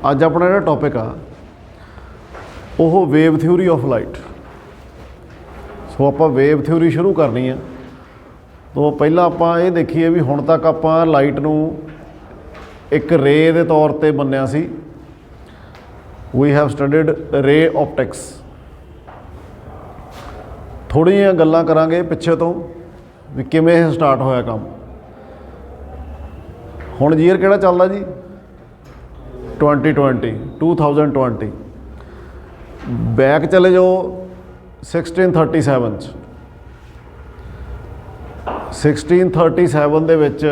ਅੱਜ अपना ਜਿਹੜਾ टॉपिक आ ਉਹ वेव थ्योरी ऑफ लाइट। सो ਆਪਾਂ वेव थ्योरी शुरू करनी है। तो पहला ਆਪਾਂ ਇਹ देखिए भी ਹੁਣ तक ਆਪਾਂ लाइट ਨੂੰ एक रे ਦੇ तौर ਤੇ ਮੰਨਿਆ ਸੀ। We have studied ray optics। थोड़ी जिहियां गल्लां करांगे पिछे तो भी किवें स्टार्ट होया काम। हुण ईयर किहड़ा चलदा जी 2020 बैक चले जाओ 1637 1637 ਦੇ ਵਿੱਚ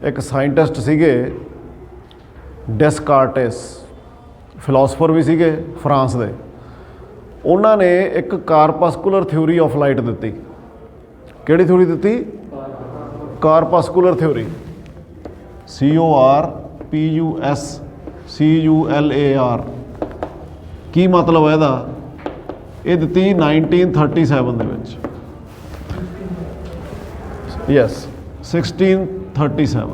एक साइंटिस्ट ਸੀਗੇ ਡੈਸਕਾਰਟਸ, ਫਿਲਾਸਫਰ ਵੀ ਸੀਗੇ फ्रांस ਦੇ। ਉਹਨਾਂ ਨੇ एक ਕਾਰਪਸਕੂਲਰ ਥਿਊਰੀ ਆਫ ਲਾਈਟ ਦਿੱਤੀ। ਕਿਹੜੀ ਥਿਊਰੀ ਦਿੱਤੀ? ਕਾਰਪਸਕੂਲਰ ਥਿਊਰੀ, CORPUSCULAR। ਕੀ ਮਤਲਬ ਹੈ ਇਹਦਾ? ਇਹ ਦਿੱਤੀ 1937 ਦੇ ਵਿੱਚ। ਯੈਸ 1637।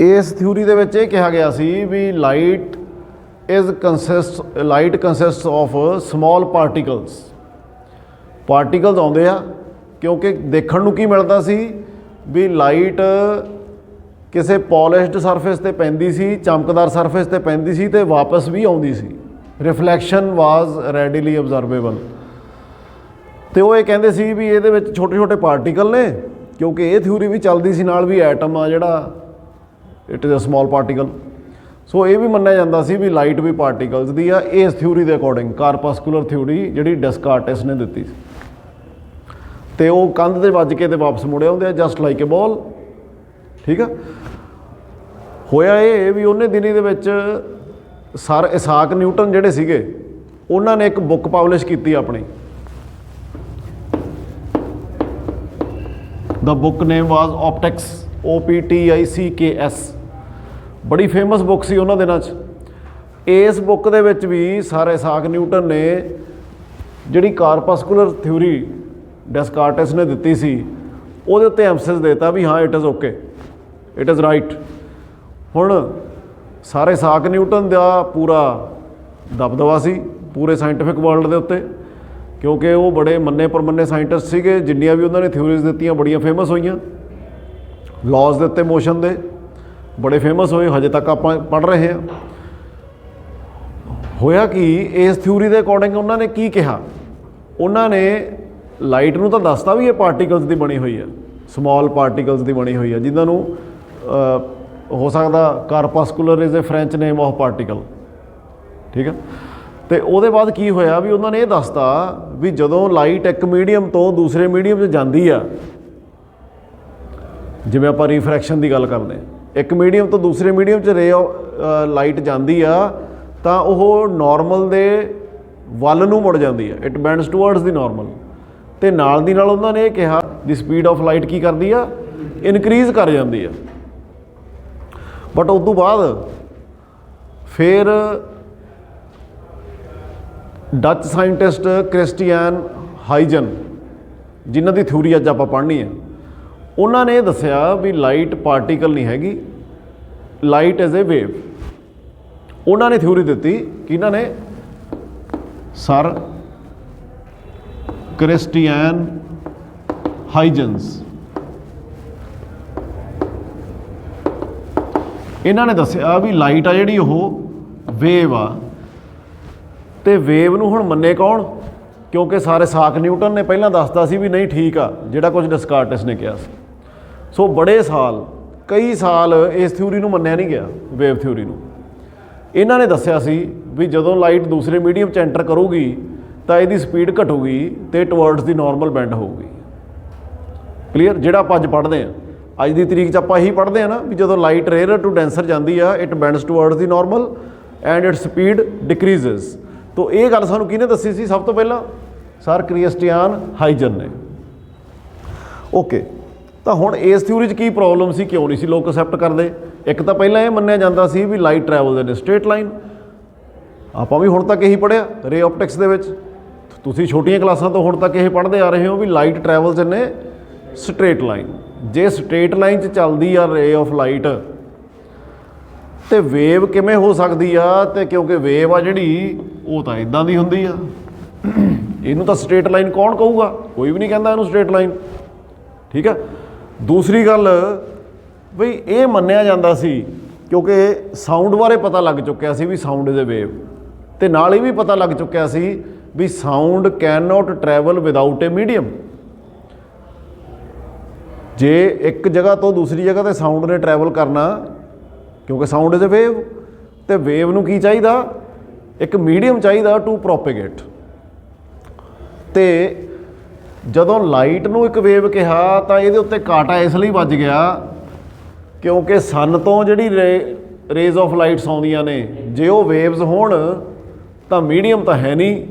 ਇਸ ਥਿਊਰੀ ਦੇ ਵਿੱਚ ਇਹ ਕਿਹਾ ਗਿਆ ਸੀ ਵੀ light consists of small particles. Particles ਆਉਂਦੇ ਆ ਕਿਉਂਕਿ ਦੇਖਣ ਨੂੰ ਕੀ ਮਿਲਦਾ ਸੀ ਵੀ ਲਾਈਟ ਕਿਸੇ ਪੋਲਿਸ਼ਡ ਸਰਫੇਸ ਤੇ ਪੈਂਦੀ ਸੀ, ਚਮਕਦਾਰ ਸਰਫੇਸ ਤੇ ਪੈਂਦੀ ਸੀ ਤੇ ਵਾਪਸ ਵੀ ਆਉਂਦੀ ਸੀ। ਰਿਫਲੈਕਸ਼ਨ ਵਾਜ਼ ਰੈਡੀਲੀ ਅਬਜ਼ਰਵੇਬਲ। ਤੇ ਉਹ ਇਹ ਕਹਿੰਦੇ ਸੀ ਵੀ ਇਹਦੇ ਵਿੱਚ ਛੋਟੇ ਛੋਟੇ ਪਾਰਟੀਕਲ ਨੇ, ਕਿਉਂਕਿ ਇਹ ਥਿਊਰੀ ਵੀ ਚੱਲਦੀ ਸੀ ਨਾਲ ਵੀ ਐਟਮ ਆ ਜਿਹੜਾ it is a small particle. So ਇਹ ਵੀ ਮੰਨਿਆ ਜਾਂਦਾ ਸੀ ਵੀ ਲਾਈਟ ਵੀ ਪਾਰਟੀਕਲਸ ਦੀ ਆ। ਇਸ ਥਿਊਰੀ ਦੇ ਅਕੋਰਡਿੰਗ ਕਾਰਪਸਕੂਲਰ ਥਿਊਰੀ ਜਿਹੜੀ ਡੈਸਕਾਰਟਸ ਨੇ ਦਿੱਤੀ ਸੀ। ਤੇ ਉਹ ਕੰਧ ਦੇ ਵੱਜ ਕੇ ਤੇ ਵਾਪਸ ਮੁੜੇ ਆਉਂਦੇ ਆ ਜਸਟ ਲਾਈਕ ਏ ਬਾਲ। ਠੀਕ ਆ। ਹੋਇਆ ਇਹ ਵੀ ਉਹਨੇ ਦਿਨੀ ਦੇ ਵਿੱਚ ਸਰ ਇਸਾਕ ਨਿਊਟਨ ਜਿਹੜੇ ਸੀਗੇ ਉਹਨਾਂ ਨੇ ਇੱਕ ਬੁੱਕ ਪਬਲਿਸ਼ ਕੀਤੀ ਆਪਣੀ। ਦ ਬੁੱਕ ਨੇਮ ਵਾਜ਼ ਆਪਟਿਕਸ, OPTICKS। ਬੜੀ ਫੇਮਸ ਬੁੱਕ ਸੀ ਉਹਨਾਂ ਦਿਨਾਂ 'ਚ। ਇਸ ਬੁੱਕ ਦੇ ਵਿੱਚ ਵੀ ਸਰ ਇਸਾਕ ਨਿਊਟਨ ਨੇ ਜਿਹੜੀ ਕਾਰਪਸਕੂਲਰ ਥਿਊਰੀ ਡੈਸਕਾਰਟਸ ਨੇ ਦਿੱਤੀ ਸੀ ਉਹਦੇ ਉੱਤੇ ਐਮਫਸਿਸ ਦੇਤਾ ਵੀ ਹਾਂ it is okay, it is right. ਹੁਣ ਸਰ ਇਸਾਕ ਨਿਊਟਨ ਦਾ ਪੂਰਾ ਦਬਦਬਾ ਸੀ ਪੂਰੇ ਸਾਇੰਟੀਫਿਕ ਵਰਲਡ ਦੇ ਉੱਤੇ, ਕਿਉਂਕਿ ਉਹ ਬੜੇ ਮੰਨੇ ਪ੍ਰਮੰਨੇ ਸਾਇੰਟਿਸਟ ਸੀਗੇ। ਜਿੰਨੀਆਂ ਵੀ ਉਹਨਾਂ ਨੇ ਥਿਊਰੀਜ਼ ਦਿੱਤੀਆਂ ਬੜੀਆਂ ਫੇਮਸ ਹੋਈਆਂ। ਲਾਜ਼ ਦੇ ਉੱਤੇ ਮੋਸ਼ਨ ਦੇ ਬੜੇ ਫੇਮਸ ਹੋਏ, ਹਜੇ ਤੱਕ ਆਪਾਂ ਪੜ੍ਹ ਰਹੇ ਹਾਂ। ਹੋਇਆ ਕਿ ਇਸ ਥਿਊਰੀ ਦੇ ਅਕੋਰਡਿੰਗ ਉਹਨਾਂ ਨੇ ਕੀ ਕਿਹਾ? ਉਹਨਾਂ ਨੇ ਲਾਈਟ ਨੂੰ ਤਾਂ ਦੱਸਤਾ ਵੀ ਇਹ ਪਾਰਟੀਕਲਸ ਦੀ ਬਣੀ ਹੋਈ ਹੈ, ਸਮੋਲ ਪਾਰਟੀਕਲਸ ਦੀ ਬਣੀ ਹੋਈ ਹੈ, ਜਿਨ੍ਹਾਂ ਨੂੰ ਹੋ ਸਕਦਾ corpuscular is a French name of particle. ਠੀਕ ਹੈ। ਅਤੇ ਉਹਦੇ ਬਾਅਦ ਕੀ ਹੋਇਆ ਵੀ ਉਹਨਾਂ ਨੇ ਇਹ ਦੱਸਤਾ ਵੀ ਜਦੋਂ ਲਾਈਟ ਇੱਕ ਮੀਡੀਅਮ ਤੋਂ ਦੂਸਰੇ ਮੀਡੀਅਮ 'ਚ ਜਾਂਦੀ ਆ, ਜਿਵੇਂ ਆਪਾਂ ਰੀਫਰੈਕਸ਼ਨ ਦੀ ਗੱਲ ਕਰਦੇ ਹਾਂ, ਇੱਕ ਮੀਡੀਅਮ ਤੋਂ ਦੂਸਰੇ ਮੀਡੀਅਮ 'ਚ ਲਾਈਟ ਜਾਂਦੀ ਆ ਤਾਂ ਉਹ ਨੋਰਮਲ ਦੇ ਵੱਲ ਨੂੰ ਮੁੜ ਜਾਂਦੀ ਹੈ। It bands towards the normal. ਅਤੇ ਨਾਲ ਦੀ ਨਾਲ ਉਹਨਾਂ ਨੇ ਇਹ ਕਿਹਾ ਦੀ ਸਪੀਡ ਆਫ ਲਾਈਟ ਕੀ ਕਰਦੀ ਆ? ਇਨਕਰੀਜ਼ ਕਰ ਜਾਂਦੀ ਆ। ਬਟ ਉਸ ਤੋਂ ਬਾਅਦ ਫਿਰ ਡੱਚ ਸਾਇੰਟਿਸਟ ਕ੍ਰਿਸਟੀਅਨ ਹਾਈਜਨ, ਜਿਨ੍ਹਾਂ ਦੀ ਥਿਊਰੀ ਅੱਜ ਆਪਾਂ ਪੜ੍ਹਨੀ ਹੈ, ਉਹਨਾਂ ਨੇ ਇਹ ਦੱਸਿਆ ਵੀ ਲਾਈਟ ਪਾਰਟੀਕਲ ਨਹੀਂ ਹੈਗੀ, ਲਾਈਟ ਇਜ਼ ਏ ਵੇਵ। ਉਹਨਾਂ ਨੇ ਥਿਊਰੀ ਦਿੱਤੀ ਕਿ ਇਹਨਾਂ ਨੇ ਸਰ ਕ੍ਰਿਸਟੀਅਨ ਹਾਈਜਨਸ, ਇਹਨਾਂ ਨੇ ਦੱਸਿਆ ਵੀ ਲਾਈਟ ਆ ਜਿਹੜੀ ਉਹ ਵੇਵ ਆ। ਅਤੇ ਵੇਵ ਨੂੰ ਹੁਣ ਮੰਨੇ ਕੌਣ? ਕਿਉਂਕਿ ਸਰ ਇਸਾਕ ਨਿਊਟਨ ਨੇ ਪਹਿਲਾਂ ਦੱਸਦਾ ਸੀ ਵੀ ਨਹੀਂ ਠੀਕ ਆ ਜਿਹੜਾ ਕੁਝ ਡੈਸਕਾਰਟਸ ਨੇ ਕਿਹਾ ਸੀ। ਸੋ ਬੜੇ ਸਾਲ, ਕਈ ਸਾਲ ਇਸ ਥਿਊਰੀ ਨੂੰ ਮੰਨਿਆ ਨਹੀਂ ਗਿਆ, ਵੇਵ ਥਿਊਰੀ ਨੂੰ। ਇਹਨਾਂ ਨੇ ਦੱਸਿਆ ਸੀ ਵੀ ਜਦੋਂ ਲਾਈਟ ਦੂਸਰੇ ਮੀਡੀਅਮ 'ਚ ਐਂਟਰ ਕਰੂਗੀ ਤਾਂ ਇਹਦੀ ਸਪੀਡ ਘਟੂਗੀ ਅਤੇ ਟੁਵਰਡਸ ਦੀ ਨੋਰਮਲ ਬੈਂਡ ਹੋਊਗੀ। ਕਲੀਅਰ? ਜਿਹੜਾ ਆਪਾਂ ਅੱਜ ਪੜ੍ਹਦੇ ਹਾਂ, ਅੱਜ ਦੀ ਤਰੀਕ 'ਚ ਆਪਾਂ ਇਹੀ ਪੜ੍ਹਦੇ ਹਾਂ ਨਾ ਵੀ ਜਦੋਂ ਲਾਈਟ ਰੇਅਰ ਟੂ ਡੈਂਸਰ ਜਾਂਦੀ ਆ, it bands towards the normal and it speed ਡਿਕਰੀਜ਼ਸ। ਤੋ ਇਹ ਗੱਲ ਸਾਨੂੰ ਕਿਹਨੇ ਦੱਸੀ ਸੀ ਸਭ ਤੋਂ ਪਹਿਲਾਂ? ਸਰ ਕ੍ਰਿਸਟੀਅਨ ਹਾਈਜਨ ਨੇ। ਓਕੇ। ਤਾਂ ਹੁਣ ਇਸ ਥਿਊਰੀ 'ਚ ਕੀ ਪ੍ਰੋਬਲਮ ਸੀ, ਕਿਉਂ ਨਹੀਂ ਸੀ ਲੋਕ ਅਸੈਪਟ ਕਰਦੇ? ਇੱਕ ਤਾਂ ਪਹਿਲਾਂ ਇਹ ਮੰਨਿਆ ਜਾਂਦਾ ਸੀ ਵੀ ਲਾਈਟ ਟਰੈਵਲਸ ਇਨ ਸਟ੍ਰੇਟ ਲਾਈਨ। ਆਪਾਂ ਵੀ ਹੁਣ ਤੱਕ ਇਹੀ ਪੜ੍ਹਿਆ ਰੇ ਆਪਟਿਕਸ ਦੇ ਵਿੱਚ। ਤੁਸੀਂ ਛੋਟੀਆਂ ਕਲਾਸਾਂ ਤੋਂ ਹੁਣ ਤੱਕ ਇਹ ਪੜ੍ਹਦੇ ਆ ਰਹੇ ਹੋ ਵੀ ਲਾਈਟ ਟਰੈਵਲਸ ਇਨ ਏ ਸਟ੍ਰੇਟ ਲਾਈਨ। ਜੇ ਸਟ੍ਰੇਟ ਲਾਈਨ 'ਚ ਚੱਲਦੀ ਆ ਰੇ ਆਫ ਲਾਈਟ ਤੇ ਵੇਵ ਕਿਵੇਂ ਹੋ ਸਕਦੀ ਆ, ਤੇ ਕਿਉਂਕਿ ਵੇਵ ਆ ਜਿਹੜੀ ਉਹ ਤਾਂ ਇਦਾਂ ਦੀ ਹੁੰਦੀ ਆ। ਇਹਨੂੰ ਤਾਂ ਸਟ੍ਰੇਟ ਲਾਈਨ ਕੌਣ ਕਹੂਗਾ, ਕੋਈ ਵੀ ਨਹੀਂ ਕਹਿੰਦਾ ਇਹਨੂੰ ਸਟ੍ਰੇਟ ਲਾਈਨ। ਠੀਕ ਆ। ਦੂਸਰੀ ਗੱਲ ਬਈ ਇਹ ਮੰਨਿਆ ਜਾਂਦਾ ਸੀ ਕਿਉਂਕਿ ਸਾਊਂਡ ਬਾਰੇ ਪਤਾ ਲੱਗ ਚੁੱਕਿਆ ਸੀ ਵੀ ਸਾਊਂਡ ਇਜ਼ ਅ ਵੇਵ, ਤੇ ਨਾਲ ਇਹ ਵੀ ਪਤਾ ਲੱਗ ਚੁੱਕਿਆ ਸੀ ਵੀ sound can not travel without a medium. ਜੇ ਇੱਕ ਜਗ੍ਹਾ ਤੋਂ ਦੂਸਰੀ ਜਗ੍ਹਾ 'ਤੇ ਸਾਊਂਡ ਨੇ ਟਰੈਵਲ ਕਰਨਾ, ਕਿਉਂਕਿ ਸਾਊਂਡ ਇਜ਼ ਅ ਵੇਵ, ਤੇ ਵੇਵ ਨੂੰ ਕੀ ਚਾਹੀਦਾ, ਇੱਕ ਮੀਡੀਅਮ ਚਾਹੀਦਾ ਟੂ ਪ੍ਰੋਪੇਗੇਟ। ਤੇ ਜਦੋਂ ਲਾਈਟ ਨੂੰ ਇੱਕ ਵੇਵ ਕਿਹਾ ਤਾਂ ਇਹਦੇ ਉੱਤੇ ਕਾਂਟਾ ਇਸ ਲਈ ਵੱਜ ਗਿਆ ਕਿਉਂਕਿ ਸਨ ਤੋਂ ਜਿਹੜੀ ਰੇਜ਼ ਆਫ ਲਾਈਟਸ ਆਉਂਦੀਆਂ ਨੇ, ਜੇ ਉਹ ਵੇਵਜ਼ ਹੋਣ ਤਾਂ ਮੀਡੀਅਮ ਤਾਂ ਹੈ ਨਹੀਂ।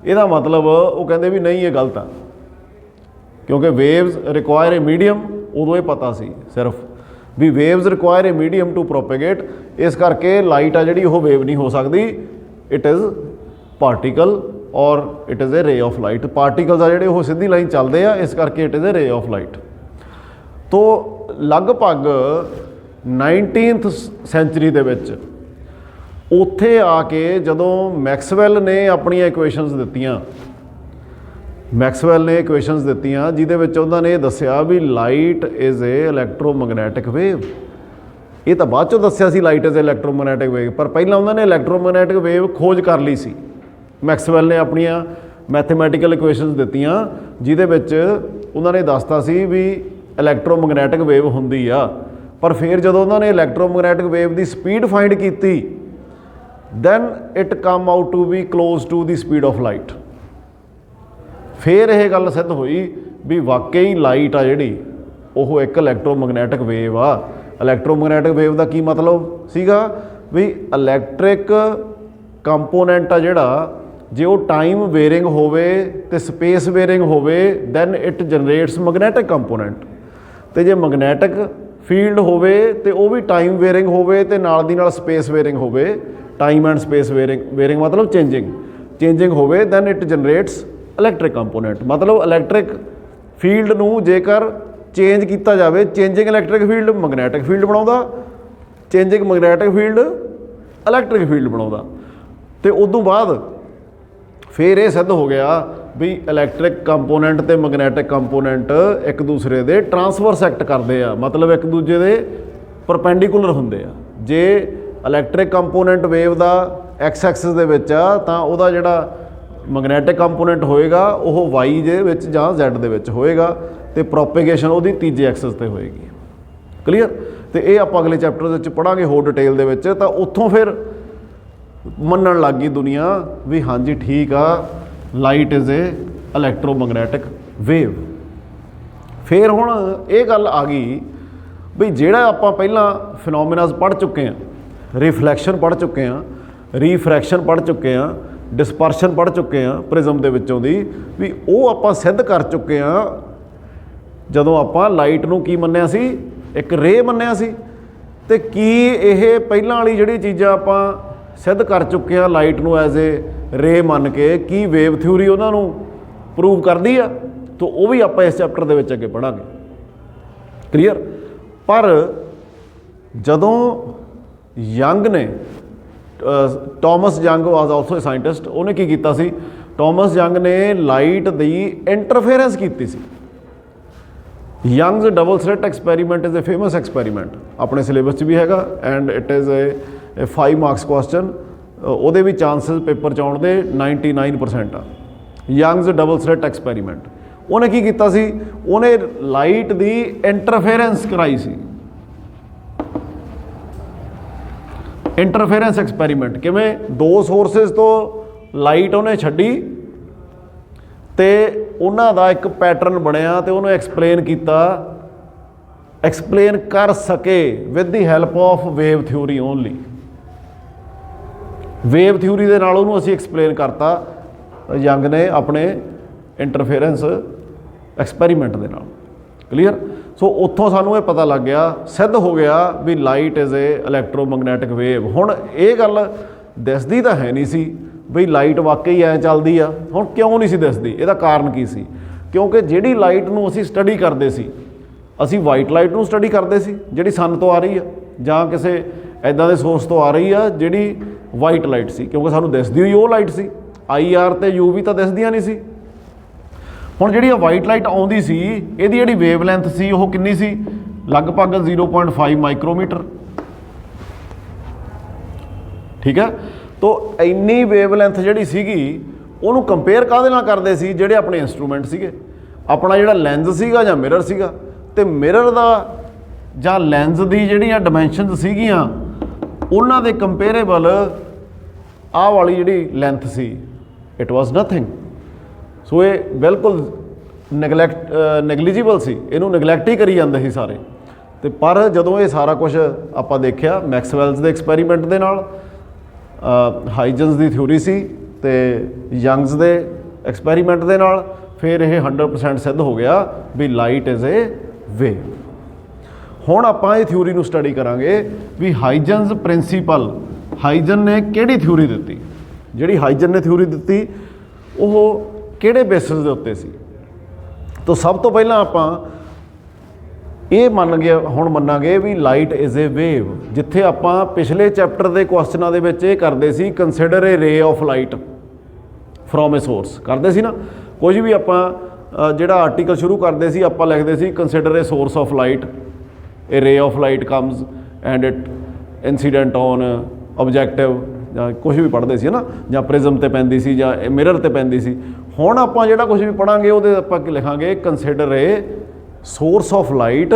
ਇਹਦਾ ਮਤਲਬ ਉਹ ਕਹਿੰਦੇ ਵੀ ਨਹੀਂ, ਇਹ ਗਲਤ ਆ, ਕਿਉਂਕਿ ਵੇਵਜ਼ ਰਿਕੁਆਇਰ ਏ ਮੀਡੀਅਮ। ਉਦੋਂ ਇਹ ਪਤਾ ਸੀ ਸਿਰਫ ਵੀ waves require a medium to propagate. ਇਸ ਕਰਕੇ ਲਾਈਟ ਆ ਜਿਹੜੀ ਉਹ ਵੇਵ ਨਹੀਂ ਹੋ ਸਕਦੀ, ਇਟ ਇਜ਼ ਪਾਰਟੀਕਲ ਔਰ it is A ray of light. Particles ਆ ਜਿਹੜੇ ਉਹ ਸਿੱਧੀ ਲਾਈਨ ਚੱਲਦੇ ਆ, ਇਸ ਕਰਕੇ it is A ray of light. ਤੋਂ ਲਗਭਗ 19th ਸੈਂਚੁਰੀ ਦੇ ਵਿੱਚ ਉੱਥੇ ਆ ਕੇ ਜਦੋਂ ਮੈਕਸਵੈਲ ਨੇ ਆਪਣੀਆਂ ਇਕੁਏਸ਼ਨਸ ਦਿੱਤੀਆਂ, ਮੈਕਸਵੈਲ ਨੇ ਇਕੁਏਸ਼ਨਸ ਦਿੱਤੀਆਂ ਜਿਹਦੇ ਵਿੱਚ ਉਹਨਾਂ ਨੇ ਦੱਸਿਆ ਵੀ light is a electromagnetic wave. ਇਹ ਤਾਂ ਬਾਅਦ ਚੋਂ ਦੱਸਿਆ ਸੀ ਲਾਈਟ ਇਜ਼ ਇਲੈਕਟ੍ਰੋਮੈਗਨੈਟਿਕ ਵੇਵ, ਪਰ ਪਹਿਲਾਂ ਉਹਨਾਂ ਨੇ ਇਲੈਕਟ੍ਰੋਮੈਗਨੈਟਿਕ ਵੇਵ ਖੋਜ ਕਰ ਲਈ ਸੀ। ਮੈਕਸਵੈਲ ਨੇ ਆਪਣੀਆਂ ਮੈਥਮੈਟੀਕਲ ਇਕੁਏਸ਼ਨਸ ਦਿੱਤੀਆਂ ਜਿਹਦੇ ਵਿੱਚ ਉਹਨਾਂ ਨੇ ਦੱਸਤਾ ਸੀ ਵੀ ਇਲੈਕਟ੍ਰੋਮੈਗਨੈਟਿਕ ਵੇਵ ਹੁੰਦੀ ਆ। ਪਰ ਫਿਰ ਜਦੋਂ ਉਹਨਾਂ ਨੇ ਇਲੈਕਟ੍ਰੋਮੈਗਨੈਟਿਕ ਵੇਵ ਦੀ ਸਪੀਡ ਫਾਈਂਡ ਕੀਤੀ, then it come out to be close to the speed of light. ਫਿਰ ਇਹ ਗੱਲ ਸਿੱਧ ਹੋਈ ਵੀ ਵਾਕਈ ਲਾਈਟ ਆ ਜਿਹੜੀ ਉਹ ਇੱਕ ਇਲੈਕਟ੍ਰੋਮੈਗਨੈਟਿਕ ਵੇਵ ਆ। ਇਲੈਕਟ੍ਰੋਮੈਗਨੈਟਿਕ ਵੇਵ ਦਾ ਕੀ ਮਤਲਬ ਸੀਗਾ ਵੀ ਇਲੈਕਟ੍ਰਿਕ ਕੰਪੋਨੈਂਟ ਆ ਜਿਹੜਾ, ਜੇ ਉਹ ਟਾਈਮ ਵੇਰਿੰਗ ਹੋਵੇ ਤੇ ਸਪੇਸ ਵੇਰਿੰਗ ਹੋਵੇ, ਦੈਨ ਇਟ ਜਨਰੇਟਸ ਮੈਗਨੈਟਿਕ ਕੰਪੋਨੈਂਟ। ਤੇ ਜੇ ਮੈਗਨੈਟਿਕ ਫੀਲਡ ਹੋਵੇ ਤੇ ਉਹ ਵੀ ਟਾਈਮ ਵੇਰਿੰਗ ਹੋਵੇ ਤੇ ਨਾਲ ਦੀ ਨਾਲ ਸਪੇਸ ਵੇਰਿੰਗ ਹੋਵੇ, ਟਾਈਮ ਐਂਡ ਸਪੇਸ ਵੇਰਿੰਗ ਮਤਲਬ ਚੇਂਜਿੰਗ ਹੋਵੇ, then it generates electric component. ਮਤਲਬ ਇਲੈਕਟ੍ਰਿਕ ਫੀਲਡ ਨੂੰ ਜੇਕਰ ਚੇਂਜ ਕੀਤਾ ਜਾਵੇ, changing electric field magnetic field ਬਣਾਉਂਦਾ, changing magnetic field electric field ਬਣਾਉਂਦਾ। ਤੇ ਉਦੋਂ ਬਾਅਦ ਫਿਰ ਇਹ ਸਿੱਧ ਹੋ ਗਿਆ ਵੀ ਇਲੈਕਟ੍ਰਿਕ ਕੰਪੋਨੈਂਟ ਤੇ ਮੈਗਨੈਟਿਕ ਕੰਪੋਨੈਂਟ ਇੱਕ ਦੂਸਰੇ ਦੇ ਟਰਾਂਸਵਰਸ ਐਕਟ ਕਰਦੇ ਆ, ਮਤਲਬ ਇੱਕ ਦੂਜੇ ਦੇ ਪਰਪੈਂਡੀਕੂਲਰ ਹੁੰਦੇ ਆ। ਜੇ ਇਲੈਕਟ੍ਰਿਕ ਕੰਪੋਨੈਂਟ ਵੇਵ ਦਾ ਐਕਸ ਐਕਸਿਸ ਦੇ ਵਿੱਚ ਆ ਤਾਂ ਉਹਦਾ ਜਿਹੜਾ ਮੈਗਨੈਟਿਕ ਕੰਪੋਨੈਂਟ ਹੋਏਗਾ ਉਹ ਵਾਈ ਦੇ ਵਿੱਚ ਜਾਂ ਜ਼ੈਡ ਦੇ ਵਿੱਚ ਹੋਏਗਾ, ਤੇ ਪ੍ਰੋਪੇਗੇਸ਼ਨ ਉਹਦੀ ਤੀਜੇ ਐਕਸਿਸ ਤੇ ਹੋਏਗੀ। ਕਲੀਅਰ। ਤੇ ਇਹ ਆਪਾਂ ਅਗਲੇ ਚੈਪਟਰ ਦੇ ਵਿੱਚ ਪੜ੍ਹਾਂਗੇ ਹੋਰ ਡਿਟੇਲ ਦੇ ਵਿੱਚ। ਤਾਂ ਉੱਥੋਂ ਫਿਰ ਮੰਨਣ ਲੱਗ ਗਈ ਦੁਨੀਆ ਵੀ ਹਾਂਜੀ ਠੀਕ ਆ, light is a electromagnetic wave. ਫਿਰ ਹੁਣ ਇਹ ਗੱਲ ਆ ਗਈ ਵੀ ਜਿਹੜਾ ਆਪਾਂ ਪਹਿਲਾਂ ਫਿਨੋਮੀਨਾਸ ਪੜ੍ਹ ਚੁੱਕੇ ਹਾਂ, ਰਿਫਲੈਕਸ਼ਨ ਪੜ੍ਹ ਚੁੱਕੇ ਹਾਂ, ਰੀਫਰੈਕਸ਼ਨ ਪੜ੍ਹ ਚੁੱਕੇ ਹਾਂ, ਡਿਸਪਰਸ਼ਨ ਪੜ੍ਹ ਚੁੱਕੇ ਹਾਂ ਪ੍ਰਿਜ਼ਮ ਦੇ ਵਿੱਚੋਂ ਦੀ, ਵੀ ਉਹ ਆਪਾਂ ਸਿੱਧ ਕਰ ਚੁੱਕੇ ਹਾਂ ਜਦੋਂ ਆਪਾਂ ਲਾਈਟ ਨੂੰ ਕੀ ਮੰਨਿਆ ਸੀ, ਇੱਕ ਰੇ ਮੰਨਿਆ ਸੀ। ਤੇ ਕੀ ਇਹ ਪਹਿਲਾਂ ਵਾਲੀ ਜਿਹੜੀ ਚੀਜ਼ਾਂ ਆਪਾਂ ਸਿੱਧ ਕਰ ਚੁੱਕੇ ਹਾਂ ਲਾਈਟ ਨੂੰ ਐਜ਼ ਏ ਰੇ ਮੰਨ ਕੇ, ਕੀ ਵੇਵ ਥਿਊਰੀ ਉਹਨਾਂ ਨੂੰ ਪ੍ਰੂਵ ਕਰਦੀ ਆ? ਤਾਂ ਉਹ ਵੀ ਆਪਾਂ ਇਸ ਚੈਪਟਰ ਦੇ ਵਿੱਚ ਅੱਗੇ ਪੜ੍ਹਾਂਗੇ। ਕਲੀਅਰ। ਪਰ ਜਦੋਂ ਯੰਗ ਨੇ, Thomas Young was also a scientist, ਉਹਨੇ ਕੀ ਕੀਤਾ ਸੀ, ਟੋਮਸ ਯੰਗ ਨੇ ਲਾਈਟ ਦੀ ਇੰਟਰਫੇਰੈਂਸ ਕੀਤੀ ਸੀ। Young's double slit experiment is a famous experiment, ਆਪਣੇ ਸਿਲੇਬਸ 'ਚ ਵੀ ਹੈਗਾ and it is a 5 marks question. ਉਹਦੇ ਵੀ ਚਾਂਸਿਸ ਪੇਪਰ 'ਚ ਆਉਣ ਦੇ 99% ਆ। ਯੰਗਸ ਡਬਲ ਸਲਿਟ ਐਕਸਪੈਰੀਮੈਂਟ, ਉਹਨੇ ਕੀ ਕੀਤਾ ਸੀ, ਉਹਨੇ ਲਾਈਟ ਦੀ ਇੰਟਰਫੇਰੈਂਸ ਕਰਾਈ ਸੀ। ਇੰਟਰਫੇਰੈਂਸ ਐਕਸਪੈਰੀਮੈਂਟ ਕਿਵੇਂ, ਦੋ ਸੋਰਸਿਸ ਤੋਂ ਲਾਈਟ ਉਹਨੇ ਛੱਡੀ ਤੇ ਉਹਨਾਂ ਦਾ ਇੱਕ ਪੈਟਰਨ ਬਣਿਆ ਤੇ ਉਹਨੂੰ ਐਕਸਪਲੇਨ ਕੀਤਾ, ਐਕਸਪਲੇਨ ਕਰ ਸਕੇ with the help of wave theory only. Wave theory ਦੇ ਨਾਲ ਉਹਨੂੰ ਅਸੀਂ ਐਕਸਪਲੇਨ ਕਰਤਾ ਯੰਗ ਨੇ ਆਪਣੇ ਇੰਟਰਫੇਰੈਂਸ ਐਕਸਪੈਰੀਮੈਂਟ ਦੇ ਨਾਲ। ਕਲੀਅਰ। ਸੋ ਉੱਥੋਂ ਸਾਨੂੰ ਇਹ ਪਤਾ ਲੱਗ ਗਿਆ, ਸਿੱਧ ਹੋ ਗਿਆ ਵੀ light is a electromagnetic wave. ਹੁਣ ਇਹ ਗੱਲ ਦਿਸਦੀ ਤਾਂ ਹੈ ਨਹੀਂ ਸੀ ਬਈ ਲਾਈਟ ਵਾਕਈ ਐਂ ਚੱਲਦੀ ਆ। ਹੁਣ ਕਿਉਂ ਨਹੀਂ ਸੀ ਦਿਸਦੀ, ਇਹਦਾ ਕਾਰਨ ਕੀ ਸੀ? ਕਿਉਂਕਿ ਜਿਹੜੀ ਲਾਈਟ ਨੂੰ ਅਸੀਂ ਸਟੱਡੀ ਕਰਦੇ ਸੀ, ਅਸੀਂ ਵਾਈਟ ਲਾਈਟ ਨੂੰ ਸਟੱਡੀ ਕਰਦੇ ਸੀ ਜਿਹੜੀ ਸਨ ਤੋਂ ਆ ਰਹੀ ਆ, ਜਾਂ ਕਿਸੇ ਇੱਦਾਂ ਦੇ ਸੋਰਸ ਤੋਂ ਆ ਰਹੀ ਆ ਜਿਹੜੀ ਵਾਈਟ ਲਾਈਟ ਸੀ, ਕਿਉਂਕਿ ਸਾਨੂੰ ਦਿਸਦੀ ਹੋਈ ਉਹ ਲਾਈਟ ਸੀ। IR ਤੇ UV ਤਾਂ ਦਿਸਦੀਆਂ ਨਹੀਂ ਸੀ। ਹੁਣ ਜਿਹੜੀ ਆ ਵਾਈਟ ਲਾਈਟ ਆਉਂਦੀ ਸੀ, ਇਹਦੀ ਜਿਹੜੀ ਵੇਵ ਲੈਂਥ ਸੀ ਉਹ ਕਿੰਨੀ ਸੀ? ਲਗਭਗ 0.5 ਮਾਈਕਰੋਮੀਟਰ। ਠੀਕ ਹੈ, ਤੋ ਇੰਨੀ ਵੇਵ ਲੈਂਥ ਜਿਹੜੀ ਸੀਗੀ ਉਹਨੂੰ ਕੰਪੇਅਰ ਕਾਹਦੇ ਨਾਲ ਕਰਦੇ ਸੀ? ਜਿਹੜੇ ਆਪਣੇ ਇੰਸਟਰੂਮੈਂਟ ਸੀਗੇ, ਆਪਣਾ ਜਿਹੜਾ ਲੈਂਸ ਸੀਗਾ ਜਾਂ ਮਿਰਰ ਸੀਗਾ, ਤੇ ਮਿਰਰ ਦਾ ਜਾਂ ਲੈਂਸ ਦੀ ਜਿਹੜੀਆਂ ਡਾਇਮੈਂਸ਼ਨਸ ਸੀਗੀਆਂ ਉਹਨਾਂ ਦੇ ਕੰਪੇਅਰੇਬਲ ਆਹ ਵਾਲੀ ਜਿਹੜੀ ਲੈਂਥ ਸੀ, ਇਟ ਵਾਸ ਨਥਿੰਗ। ਸੋ ਇਹ ਬਿਲਕੁਲ ਨੈਗਲੀਜੀਬਲ ਸੀ, ਇਹਨੂੰ ਨੈਗਲੈਕਟ ਹੀ ਕਰੀ ਜਾਂਦੇ ਸੀ ਸਾਰੇ। ਤੇ ਪਰ ਜਦੋਂ ਇਹ ਸਾਰਾ ਕੁਝ ਆਪਾਂ ਦੇਖਿਆ ਮੈਕਸਵੈਲਸ ਦੇ ਐਕਸਪੈਰੀਮੈਂਟ ਦੇ ਨਾਲ, ਹਾਈਜਨਸ ਦੀ ਥਿਊਰੀ ਸੀ ਤੇ ਯੰਗਸ ਦੇ ਐਕਸਪੈਰੀਮੈਂਟ ਦੇ ਨਾਲ, ਫਿਰ ਇਹ 100% ਸਿੱਧ ਹੋ ਗਿਆ ਵੀ ਲਾਈਟ ਇਜ਼ ਏ ਵੇਵ। ਹੁਣ ਆਪਾਂ ਇਹ ਥਿਊਰੀ ਨੂੰ ਸਟੱਡੀ ਕਰਾਂਗੇ ਵੀ ਹਾਈਜਨਸ ਪ੍ਰਿੰਸੀਪਲ, ਹਾਈਜਨ ਨੇ ਕਿਹੜੀ ਥਿਊਰੀ ਦਿੱਤੀ? ਜਿਹੜੀ ਹਾਈਜਨ ਨੇ ਥਿਊਰੀ ਦਿੱਤੀ ਉਹ ਕਿਹੜੇ ਬੇਸਿਸ ਦੇ ਉੱਤੇ ਸੀ? ਤਾਂ ਸਭ ਤੋਂ ਪਹਿਲਾਂ ਆਪਾਂ ਇਹ ਮੰਨਾਂਗੇ ਵੀ ਲਾਈਟ ਇਜ਼ ਏ ਵੇਵ। ਜਿੱਥੇ ਆਪਾਂ ਪਿਛਲੇ ਚੈਪਟਰ ਦੇ ਕੁਐਸਚਨਾਂ ਦੇ ਵਿੱਚ ਇਹ ਕਰਦੇ ਸੀ, consider A ray of light from A source ਕਰਦੇ ਸੀ ਨਾ। ਕੁਝ ਵੀ ਆਪਾਂ ਜਿਹੜਾ ਆਰਟੀਕਲ ਸ਼ੁਰੂ ਕਰਦੇ ਸੀ ਆਪਾਂ ਲਿਖਦੇ ਸੀ consider a source of light, a ray of light comes and it incident on objective, ਜਾਂ ਕੁਝ ਵੀ ਪੜ੍ਹਦੇ ਸੀ ਨਾ, ਜਾਂ ਪ੍ਰਿਜ਼ਮ ਤੇ ਪੈਂਦੀ ਸੀ ਜਾਂ ਮਿਰਰ ਤੇ ਪੈਂਦੀ ਸੀ। ਹੁਣ ਆਪਾਂ ਜਿਹੜਾ ਕੁਝ ਵੀ ਪੜ੍ਹਾਂਗੇ ਉਹਦੇ ਆਪਾਂ ਕੀ ਲਿਖਾਂਗੇ? Consider a source of light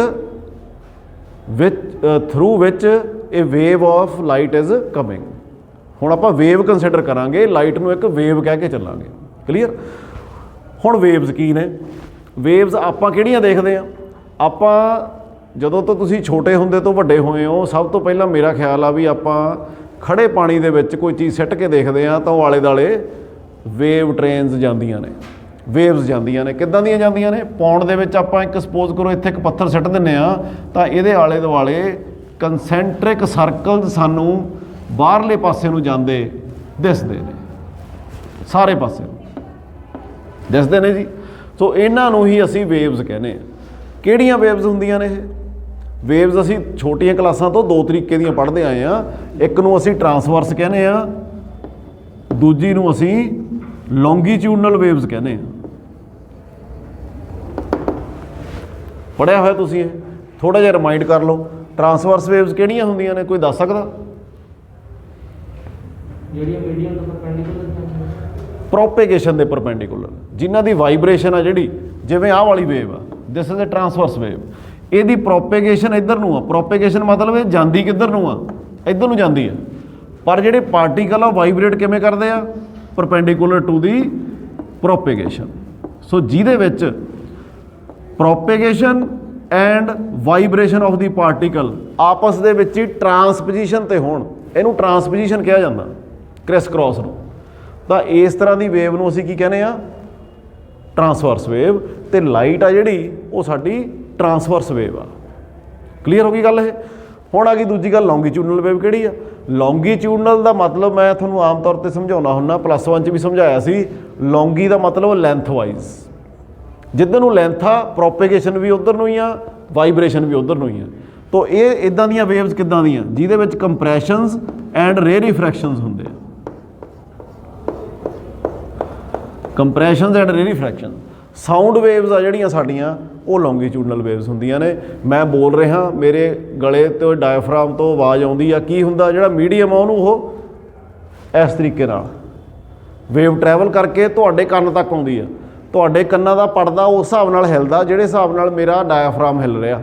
which through which A wave of light is coming. ਹੁਣ ਆਪਾਂ ਵੇਵ ਕੰਸੀਡਰ ਕਰਾਂਗੇ, ਲਾਈਟ ਨੂੰ ਇੱਕ ਵੇਵ ਕਹਿ ਕੇ ਚੱਲਾਂਗੇ। ਕਲੀਅਰ? ਹੁਣ ਵੇਵਸ ਕੀ ਨੇ? ਵੇਵਸ ਆਪਾਂ ਕਿਹੜੀਆਂ ਦੇਖਦੇ ਹਾਂ? ਆਪਾਂ ਜਦੋਂ ਤੋਂ ਤੁਸੀਂ ਛੋਟੇ ਹੁੰਦੇ ਤੋਂ ਵੱਡੇ ਹੋਏ ਹੋ, ਸਭ ਤੋਂ ਪਹਿਲਾਂ ਮੇਰਾ ਖਿਆਲ ਆ ਵੀ ਆਪਾਂ ਖੜੇ ਪਾਣੀ ਦੇ ਵਿੱਚ ਕੋਈ ਚੀਜ਼ ਸਿੱਟ ਕੇ ਦੇਖਦੇ ਹਾਂ ਤਾਂ ਉਹ ਆਲੇ ਦੁਆਲੇ ਵੇਵ ਟ੍ਰੇਨਸ ਜਾਂਦੀਆਂ ਨੇ, ਵੇਵਸ ਜਾਂਦੀਆਂ ਨੇ। ਕਿੱਦਾਂ ਦੀਆਂ ਜਾਂਦੀਆਂ ਨੇ? ਪੌਂਡ ਦੇ ਵਿੱਚ ਆਪਾਂ ਇੱਕ ਸਪੋਜ਼ ਕਰੋ ਇੱਥੇ ਇੱਕ ਪੱਥਰ ਸਿੱਟ ਦਿੰਦੇ ਆ ਤਾਂ ਇਹਦੇ ਆਲੇ ਦੁਆਲੇ ਕੰਸੈਂਟਰਿਕ ਸਰਕਲਸ ਸਾਨੂੰ ਬਾਹਰਲੇ ਪਾਸੇ ਨੂੰ ਜਾਂਦੇ ਦਿਸਦੇ ਨੇ, ਸਾਰੇ ਪਾਸੇ ਦਿਸਦੇ ਨੇ ਜੀ। ਸੋ ਇਹਨਾਂ ਨੂੰ ਹੀ ਅਸੀਂ ਵੇਵਸ ਕਹਿੰਦੇ ਆ। ਕਿਹੜੀਆਂ ਵੇਵਸ ਹੁੰਦੀਆਂ ਨੇ ਇਹ? ਵੇਵਸ ਅਸੀਂ ਛੋਟੀਆਂ ਕਲਾਸਾਂ ਤੋਂ ਦੋ ਤਰੀਕੇ ਦੀਆਂ ਪੜ੍ਹਦੇ ਆਏ ਆ। ਇੱਕ ਨੂੰ ਅਸੀਂ ਟਰਾਂਸਵਰਸ ਕਹਿੰਦੇ ਆ, ਦੂਜੀ ਨੂੰ ਅਸੀਂ ਲੌਂਗੀਟਿਊਡਨਲ ਵੇਵਸ ਕਹਿੰਦੇ ਆ। ਪੜ੍ਹਿਆ ਹੋਇਆ ਤੁਸੀਂ ਇਹ? ਥੋੜ੍ਹਾ ਜਿਹਾ ਰਿਮਾਈਂਡ ਕਰ ਲਓ। ਟਰਾਂਸਵਰਸ ਵੇਵਸ ਕਿਹੜੀਆਂ ਹੁੰਦੀਆਂ ਨੇ, ਕੋਈ ਦੱਸ ਸਕਦਾ? ਜਿਹੜੀਆਂ ਮੀਡੀਅਮ ਤੋਂ ਪਰਪੈਂਡੀਕੂਲਰ, ਪ੍ਰੋਪੇਗੇਸ਼ਨ ਦੇ ਪਰਪੈਂਡੀਕੂਲਰ, ਜਿਨ੍ਹਾਂ ਦੀ ਵਾਈਬ੍ਰੇਸ਼ਨ ਆ ਜਿਹੜੀ, ਜਿਵੇਂ ਆਹ ਵਾਲੀ ਵੇਵ ਆ, ਦਿਸ ਇਜ਼ ਅ ਟਰਾਂਸਵਰਸ ਵੇਵ। ਇਹਦੀ ਪ੍ਰੋਪੇਗੇਸ਼ਨ ਇੱਧਰ ਨੂੰ ਆ। ਪ੍ਰੋਪੇਗੇਸ਼ਨ ਮਤਲਬ ਇਹ ਜਾਂਦੀ ਕਿੱਧਰ ਨੂੰ ਆ? ਇੱਧਰ ਨੂੰ ਜਾਂਦੀ ਆ। ਪਰ ਜਿਹੜੇ ਪਾਰਟੀਕਲ ਆ ਵਾਈਬ੍ਰੇਟ ਕਿਵੇਂ ਕਰਦੇ ਆ? Perpendicular to the ਪ੍ਰੋਪੇਗੇਸ਼ਨ। ਸੋ ਜਿਹਦੇ ਵਿੱਚ propagation and vibration of the particle ਆਪਸ ਦੇ ਵਿੱਚ ਹੀ ਟਰਾਂਸਪੋਜੀਸ਼ਨ ਤੇ ਹੋਣ, ਇਹਨੂੰ ਟਰਾਂਸਪੋਜੀਸ਼ਨ ਕਿਹਾ ਜਾਂਦਾ, ਕ੍ਰਿਸ ਕ੍ਰੋਸ ਨੂੰ। ਤਾਂ ਇਸ ਤਰ੍ਹਾਂ ਦੀ ਵੇਵ ਨੂੰ ਅਸੀਂ ਕੀ ਕਹਿੰਦੇ ਆ? ਟਰਾਂਸਵਰਸ ਵੇਵ। ਤੇ ਲਾਈਟ ਆ ਜਿਹੜੀ ਉਹ ਸਾਡੀ ਟਰਾਂਸਵਰਸ ਵੇਵ ਆ। ਕਲੀਅਰ ਹੋ ਗਈ ਗੱਲ ਇਹ? ਹੁਣ ਆ ਗਈ ਦੂਜੀ ਗੱਲ, ਲੌਂਗੀਟਿਊਡਨਲ ਵੇਵ ਕਿਹੜੀ ਆ? ਲੌਂਗੀਟਿਊਡਨਲ ਦਾ ਮਤਲਬ ਮੈਂ ਤੁਹਾਨੂੰ ਆਮ ਤੌਰ ਤੇ ਸਮਝਾਉਣਾ ਹੁੰਦਾ, +1 'ਚ ਵੀ ਸਮਝਾਇਆ ਸੀ। ਲੌਂਗੀ ਦਾ ਮਤਲਬ ਲੈਂਥ ਵਾਈਜ਼, ਜਿੱਧਰ ਨੂੰ ਲੈਂਥ ਆ ਪ੍ਰੋਪੇਗੇਸ਼ਨ ਵੀ ਉਧਰ ਨੂੰ ਹੀ ਆ, ਵਾਈਬ੍ਰੇਸ਼ਨ ਵੀ ਉਧਰ ਨੂੰ ਹੀ ਆ। ਤੋ ਇਹ ਇਦਾਂ ਦੀਆਂ ਵੇਵਸ ਕਿੱਦਾਂ ਦੀਆਂ? ਜਿਹਦੇ ਵਿੱਚ ਕੰਪਰੈਸ਼ਨਸ ਐਂਡ ਰੇ ਰਿਫਰੈਕਸ਼ਨਸ ਹੁੰਦੇ ਆ। ਕੰਪਰੈਸ਼ਨਸ ਐਂਡ ਰੇ ਰਿਫਰੈਕਸ਼ਨ। ਸਾਊਂਡ ਵੇਵਸ ਆ ਜਿਹੜੀਆਂ ਸਾਡੀਆਂ, ਉਹ ਲੌਂਗੀਟਿਊਡਨਲ ਵੇਵਸ ਹੁੰਦੀਆਂ ਨੇ। ਮੈਂ ਬੋਲ ਰਿਹਾ, ਮੇਰੇ ਗਲੇ ਤੋਂ ਡਾਇਫਰਾਮ ਤੋਂ ਆਵਾਜ਼ ਆਉਂਦੀ ਆ। ਕੀ ਹੁੰਦਾ? ਜਿਹੜਾ ਮੀਡੀਅਮ ਆ ਉਹਨੂੰ ਉਹ ਇਸ ਤਰੀਕੇ ਨਾਲ ਵੇਵ ਟਰੈਵਲ ਕਰਕੇ ਤੁਹਾਡੇ ਕੰਨ ਤੱਕ ਆਉਂਦੀ ਆ। ਤੁਹਾਡੇ ਕੰਨਾਂ ਦਾ ਪਰਦਾ ਉਸ ਹਿਸਾਬ ਨਾਲ ਹਿਲਦਾ ਜਿਹੜੇ ਹਿਸਾਬ ਨਾਲ ਮੇਰਾ ਡਾਇਫਰਾਮ ਹਿਲ ਰਿਹਾ,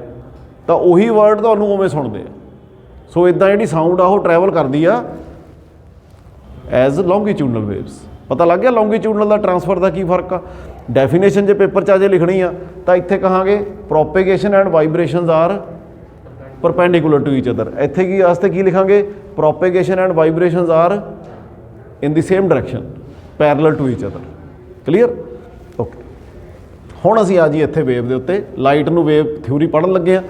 ਤਾਂ ਉਹੀ ਵਰਡ ਤੁਹਾਨੂੰ ਉਵੇਂ ਸੁਣਦੇ ਆ। ਸੋ ਇੱਦਾਂ ਜਿਹੜੀ ਸਾਊਂਡ ਆ ਉਹ ਟਰੈਵਲ ਕਰਦੀ ਆ ਐਜ਼ ਲੌਂਗੀਟਿਊਡਨਲ ਵੇਵਸ। ਪਤਾ ਲੱਗ ਗਿਆ ਲੌਂਗੀਟਿਊਡਨਲ ਦਾ ਟਰਾਂਸਫਰ ਦਾ ਕੀ ਫਰਕ ਆ? ਡੈਫੀਨੇਸ਼ਨ ਜੇ ਪੇਪਰ 'ਚ ਅਜੇ ਲਿਖਣੀ ਆ ਤਾਂ ਇੱਥੇ ਕਹਾਂਗੇ propagation and vibrations are perpendicular to each other. ਇੱਥੇ ਕੀ ਵਾਸਤੇ ਕੀ ਲਿਖਾਂਗੇ? Propagation and vibrations are in the same direction, parallel to each other. Clear? Okay. ਹੁਣ ਅਸੀਂ ਆ ਜੀ ਇੱਥੇ ਵੇਵ ਦੇ ਉੱਤੇ, ਲਾਈਟ ਨੂੰ ਵੇਵ ਥਿਊਰੀ ਪੜ੍ਹਨ ਲੱਗੇ ਆ।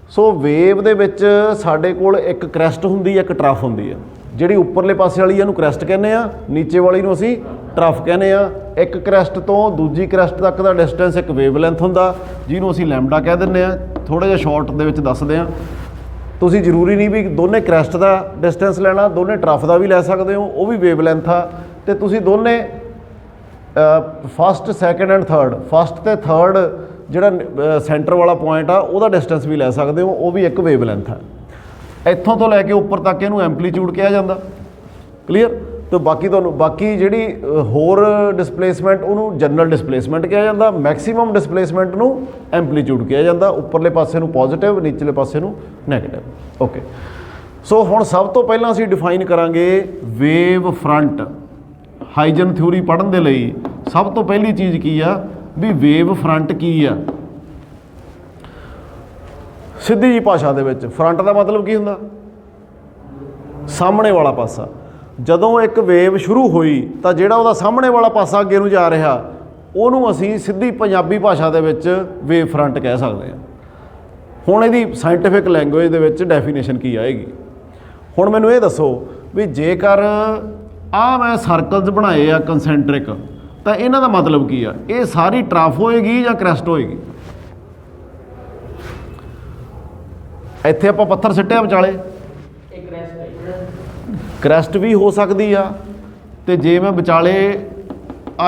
ਸੋ ਵੇਵ ਦੇ ਵਿੱਚ ਸਾਡੇ ਕੋਲ ਇੱਕ ਕ੍ਰੈਸਟ ਹੁੰਦੀ ਹੈ, ਇੱਕ ਟਰਫ ਹੁੰਦੀ ਹੈ। ਜਿਹੜੀ ਉੱਪਰਲੇ ਪਾਸੇ ਵਾਲੀ ਇਹਨੂੰ ਕ੍ਰੈਸਟ ਕਹਿੰਦੇ ਆ, ਨੀਚੇ ਵਾਲੀ ਨੂੰ ਅਸੀਂ ਟਰਫ ਕਹਿੰਦੇ ਆ। ਇੱਕ ਕ੍ਰੈਸਟ ਤੋਂ ਦੂਜੀ ਕ੍ਰੈਸਟ ਤੱਕ ਦਾ ਡਿਸਟੈਂਸ ਇੱਕ ਵੇਵ ਲੈਂਥ ਹੁੰਦਾ, ਜਿਹਨੂੰ ਅਸੀਂ ਲੈਮਡਾ ਕਹਿ ਦਿੰਦੇ ਆ। ਥੋੜ੍ਹਾ ਜਿਹਾ ਸ਼ਾਰਟ ਦੇ ਵਿੱਚ ਦੱਸਦੇ ਆ। ਤੁਸੀਂ ਜ਼ਰੂਰੀ ਨਹੀਂ ਵੀ ਦੋਨੇ ਕ੍ਰੈਸਟ ਦਾ ਡਿਸਟੈਂਸ ਲੈਣਾ, ਦੋਨੇ ਟਰਫ ਦਾ ਵੀ ਲੈ ਸਕਦੇ ਹੋ, ਉਹ ਵੀ ਵੇਵਲੈਂਥ ਆ। ਤੇ ਤੁਸੀਂ ਦੋਨੇ first second and third, first ਤੇ ਥਰਡ ਜਿਹੜਾ ਸੈਂਟਰ ਵਾਲਾ ਪੁਆਇੰਟ ਆ ਉਹਦਾ ਡਿਸਟੈਂਸ ਵੀ ਲੈ ਸਕਦੇ ਹੋ, ਉਹ ਵੀ ਇੱਕ ਵੇਵਲੈਂਥ ਹੈ। ਇੱਥੋਂ ਤੋਂ ਲੈ ਕੇ ਉੱਪਰ ਤੱਕ ਇਹਨੂੰ ਐਂਪਲੀਟਿਊਡ ਕਿਹਾ ਜਾਂਦਾ। ਕਲੀਅਰ? ਤੇ ਬਾਕੀ ਤੁਹਾਨੂੰ ਬਾਕੀ ਜਿਹੜੀ ਹੋਰ ਡਿਸਪਲੇਸਮੈਂਟ ਉਹਨੂੰ ਜਨਰਲ ਡਿਸਪਲੇਸਮੈਂਟ ਕਿਹਾ ਜਾਂਦਾ, ਮੈਕਸਿਮਮ ਡਿਸਪਲੇਸਮੈਂਟ ਨੂੰ ਐਂਪਲੀਟਿਊਡ ਕਿਹਾ ਜਾਂਦਾ। ਉੱਪਰਲੇ ਪਾਸੇ ਨੂੰ ਪੋਜ਼ਿਟਿਵ, ਨੀਚਲੇ ਪਾਸੇ ਨੂੰ ਨੈਗੇਟਿਵ। ਓਕੇ, ਸੋ ਹੁਣ ਸਭ ਤੋਂ ਪਹਿਲਾਂ ਅਸੀਂ ਡਿਫਾਈਨ ਕਰਾਂਗੇ ਵੇਵ ਫਰੰਟ। ਹਾਈਜਨ ਥਿਊਰੀ ਪੜ੍ਹਨ ਦੇ ਲਈ ਸਭ ਤੋਂ ਪਹਿਲੀ ਚੀਜ਼ ਕੀ ਆ ਵੀ ਵੇਵ ਫਰੰਟ ਕੀ ਆ। ਸਿੱਧੀ ਜੀ ਭਾਸ਼ਾ ਦੇ ਵਿੱਚ ਫਰੰਟ ਦਾ ਮਤਲਬ ਕੀ ਹੁੰਦਾ? ਸਾਹਮਣੇ ਵਾਲਾ ਪਾਸਾ। ਜਦੋਂ ਇੱਕ ਵੇਵ ਸ਼ੁਰੂ ਹੋਈ ਤਾਂ ਜਿਹੜਾ ਉਹਦਾ ਸਾਹਮਣੇ ਵਾਲਾ ਪਾਸਾ ਅੱਗੇ ਨੂੰ ਜਾ ਰਿਹਾ ਉਹਨੂੰ ਅਸੀਂ ਸਿੱਧੀ ਪੰਜਾਬੀ ਭਾਸ਼ਾ ਦੇ ਵਿੱਚ ਵੇਵ ਫਰੰਟ ਕਹਿ ਸਕਦੇ ਹਾਂ। ਹੁਣ ਇਹਦੀ ਸਾਇੰਟੀਫਿਕ ਲੈਂਗੁਏਜ ਦੇ ਵਿੱਚ ਡੈਫੀਨੇਸ਼ਨ ਕੀ ਆਏਗੀ? ਹੁਣ ਮੈਨੂੰ ਇਹ ਦੱਸੋ ਵੀ ਜੇਕਰ ਮੈਂ ਸਰਕਲਸ ਬਣਾਏ ਆ ਕੰਸੈਂਟਰਿਕ, ਤਾਂ ਇਹਨਾਂ ਦਾ ਮਤਲਬ ਕੀ ਆ? ਇਹ ਸਾਰੀ ਟਰਫ ਹੋਏਗੀ ਜਾਂ ਕ੍ਰੈਸਟ ਹੋਏਗੀ? ਇੱਥੇ ਆਪਾਂ ਪੱਥਰ ਸਿੱਟਿਆ ਵਿਚਾਲੇ, ਇੱਕ ਰੈਸਟ ਹੈ। ਕ੍ਰੈਸਟ ਵੀ ਹੋ ਸਕਦੀ ਆ। ਤੇ ਜੇ ਮੈਂ ਵਿਚਾਲੇ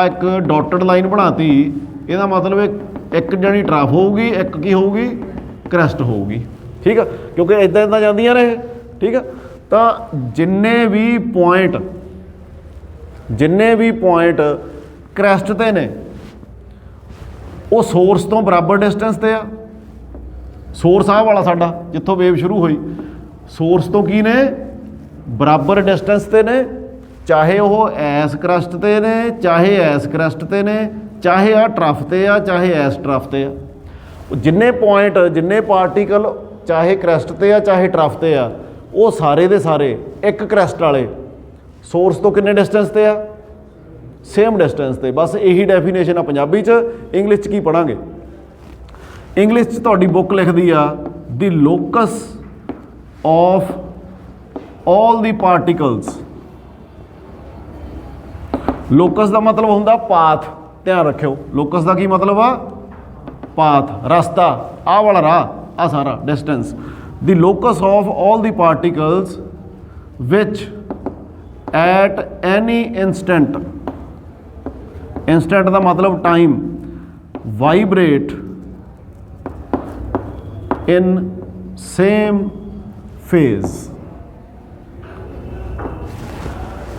ਇੱਕ ਡਾਟਡ ਲਾਈਨ ਬਣਾਤੀ, ਇਹਦਾ ਮਤਲਬ ਇੱਕ ਜਣੀ ਟਰਫ ਹੋਊਗੀ, ਇੱਕ ਕੀ ਹੋਊਗੀ? ਕ੍ਰੈਸਟ ਹੋਊਗੀ। ਠੀਕ ਆ, ਕਿਉਂਕਿ ਇੱਦਾਂ ਜਾਂਦੀਆਂ ਨੇ। ਠੀਕ ਆ, ਤਾਂ ਜਿੰਨੇ ਵੀ ਪੁਆਇੰਟ ਕ੍ਰੈਸਟ ਤੇ ਨੇ ਉਹ ਸੋਰਸ ਤੋਂ ਬਰਾਬਰ ਡਿਸਟੈਂਸ ਤੇ ਆ। ਸੋਰਸ ਆਹ ਵਾਲਾ ਸਾਡਾ ਜਿੱਥੋਂ ਵੇਵ ਸ਼ੁਰੂ ਹੋਈ, ਸੋਰਸ ਤੋਂ ਕੀ ਨੇ? ਬਰਾਬਰ ਡਿਸਟੈਂਸ ਤੇ ਨੇ। ਚਾਹੇ ਉਹ ਐਸ ਕ੍ਰਸਟ ਤੇ ਨੇ, ਚਾਹੇ ਐਸ ਕ੍ਰਸਟ ਤੇ ਨੇ, ਚਾਹੇ ਆ ਟਰਫ ਤੇ ਆ, ਚਾਹੇ ਐਸ ਟਰਫ ਤੇ ਆ। ਜਿੰਨੇ ਪੁਆਇੰਟ, ਜਿੰਨੇ ਪਾਰਟੀਕਲ ਚਾਹੇ ਕ੍ਰਸਟ ਤੇ ਆ ਚਾਹੇ ਟਰਫ ਤੇ ਆ, ਉਹ ਸਾਰੇ ਦੇ ਸਾਰੇ ਇੱਕ ਕ੍ਰਸਟ ਵਾਲੇ ਸੋਰਸ ਤੋਂ ਕਿੰਨੇ ਡਿਸਟੈਂਸ ਤੇ ਆ? ਸੇਮ ਡਿਸਟੈਂਸ ਤੇ। ਬਸ ਇਹੀ ਡੈਫੀਨੇਸ਼ਨ ਆ ਪੰਜਾਬੀ 'ਚ। ਇੰਗਲਿਸ਼ 'ਚ ਕੀ ਪੜ੍ਹਾਂਗੇ? ਇੰਗਲਿਸ਼ 'ਚ ਤੁਹਾਡੀ ਬੁੱਕ ਲਿਖਦੀ ਆ ਦੀ locus of all the particles। ਲੋਕਸ ਦਾ ਮਤਲਬ ਹੁੰਦਾ ਪਾਥ। ਧਿਆਨ ਰੱਖਿਓ, ਲੋਕਸ ਦਾ ਕੀ ਮਤਲਬ ਆ? ਪਾਥ, ਰਸਤਾ। ਆਹ ਵਾਲਾ ਰਾਹ, ਆਹ ਸਾਰਾ distance. The locus of all the particles which at any instant, instant ਦਾ ਮਤਲਬ time, vibrate in same phase।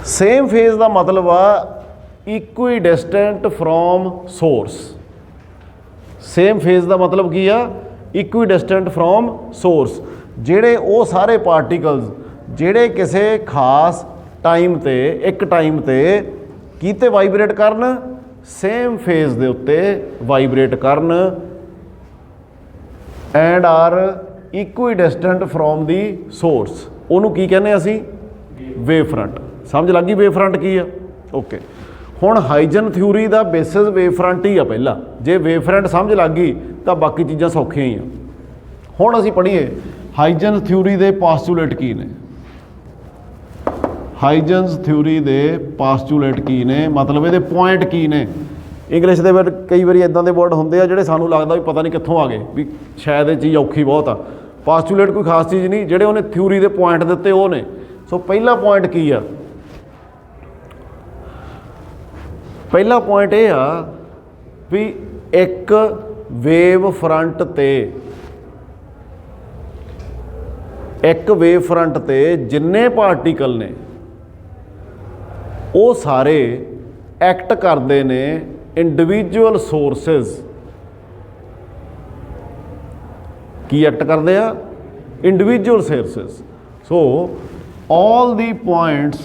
Same phase ਦਾ ਮਤਲਬ ਆ equidistant from source. Same phase ਦਾ ਮਤਲਬ ਕੀ ਆ? Equidistant from source. ਜਿਹੜੇ ਉਹ ਸਾਰੇ ਪਾਰਟੀਕਲਸ ਜਿਹੜੇ ਕਿਸੇ ਖਾਸ ਟਾਈਮ ਤੇ, ਇੱਕ ਟਾਈਮ ਤੇ ਕੀਤੇ ਵਾਈਬਰੇਟ ਕਰਨ? ਸੇਮ ਫੇਜ਼ ਦੇ ਉੱਤੇ ਵਾਈਬਰੇਟ ਕਰਨ। And are equidistant from the source. ਉਹਨੂੰ ਕੀ ਕਹਿੰਦੇ ਅਸੀਂ? Wave front. ਸਮਝ ਲੱਗ ਗਈ ਵੇਵ ਫਰੰਟ ਕੀ ਆ? ਓਕੇ, ਹੁਣ ਹਾਈਜਨ ਥਿਊਰੀ ਦਾ ਬੇਸਿਸ ਵੇਵ ਫਰੰਟ ਹੀ ਆ ਪਹਿਲਾਂ। ਜੇ ਵੇਵ ਫਰੰਟ ਸਮਝ ਲੱਗ ਗਈ ਤਾਂ ਬਾਕੀ ਚੀਜ਼ਾਂ ਸੌਖੀਆਂ ਹੀ ਆ। ਹੁਣ ਅਸੀਂ ਪੜ੍ਹੀਏ ਹਾਈਜਨ ਥਿਊਰੀ ਦੇ ਪਾਸਟੂਲੇਟ ਕੀ ਨੇ। ਹਾਈਜਨਸ ਥਿਊਰੀ ਦੇ ਪਾਸਟੂਲੇਟ ਕੀ ਨੇ, ਮਤਲਬ ਇਹਦੇ ਪੁਆਇੰਟ ਕੀ ਨੇ। ਇੰਗਲਿਸ਼ ਦੇ ਵਿੱਚ ਕਈ ਵਾਰੀ ਇਦਾਂ ਦੇ ਵਰਡ ਹੁੰਦੇ ਆ ਜਿਹੜੇ ਸਾਨੂੰ ਲੱਗਦਾ ਵੀ ਪਤਾ ਨਹੀਂ ਕਿੱਥੋਂ ਆ ਗਏ, ਵੀ ਸ਼ਾਇਦ ਇਹ ਚੀਜ਼ ਔਖੀ ਬਹੁਤ ਆ। ਪਾਸਟੂਲੇਟ ਕੋਈ ਖਾਸ ਚੀਜ਼ ਨਹੀਂ, ਜਿਹੜੇ ਉਹਨੇ ਥਿਊਰੀ ਦੇ ਪੁਆਇੰਟ ਦਿੱਤੇ ਉਹ ਨੇ। ਸੋ ਪਹਿਲਾ ਪੁਆਇੰਟ ਕੀ ਆ? ਪਹਿਲਾ ਪੁਆਇੰਟ ਇਹ ਆ ਵੀ ਇੱਕ ਵੇਵ ਫਰੰਟ ਤੇ ਜਿੰਨੇ ਪਾਰਟੀਕਲ ਨੇ ਉਹ ਸਾਰੇ ਐਕਟ ਕਰਦੇ ਨੇ ਇੰਡੀਵਿਜੂਅਲ ਸੋਰਸਿਸ। ਕੀ ਐਕਟ ਕਰਦੇ ਆ? Individual sources. So all the points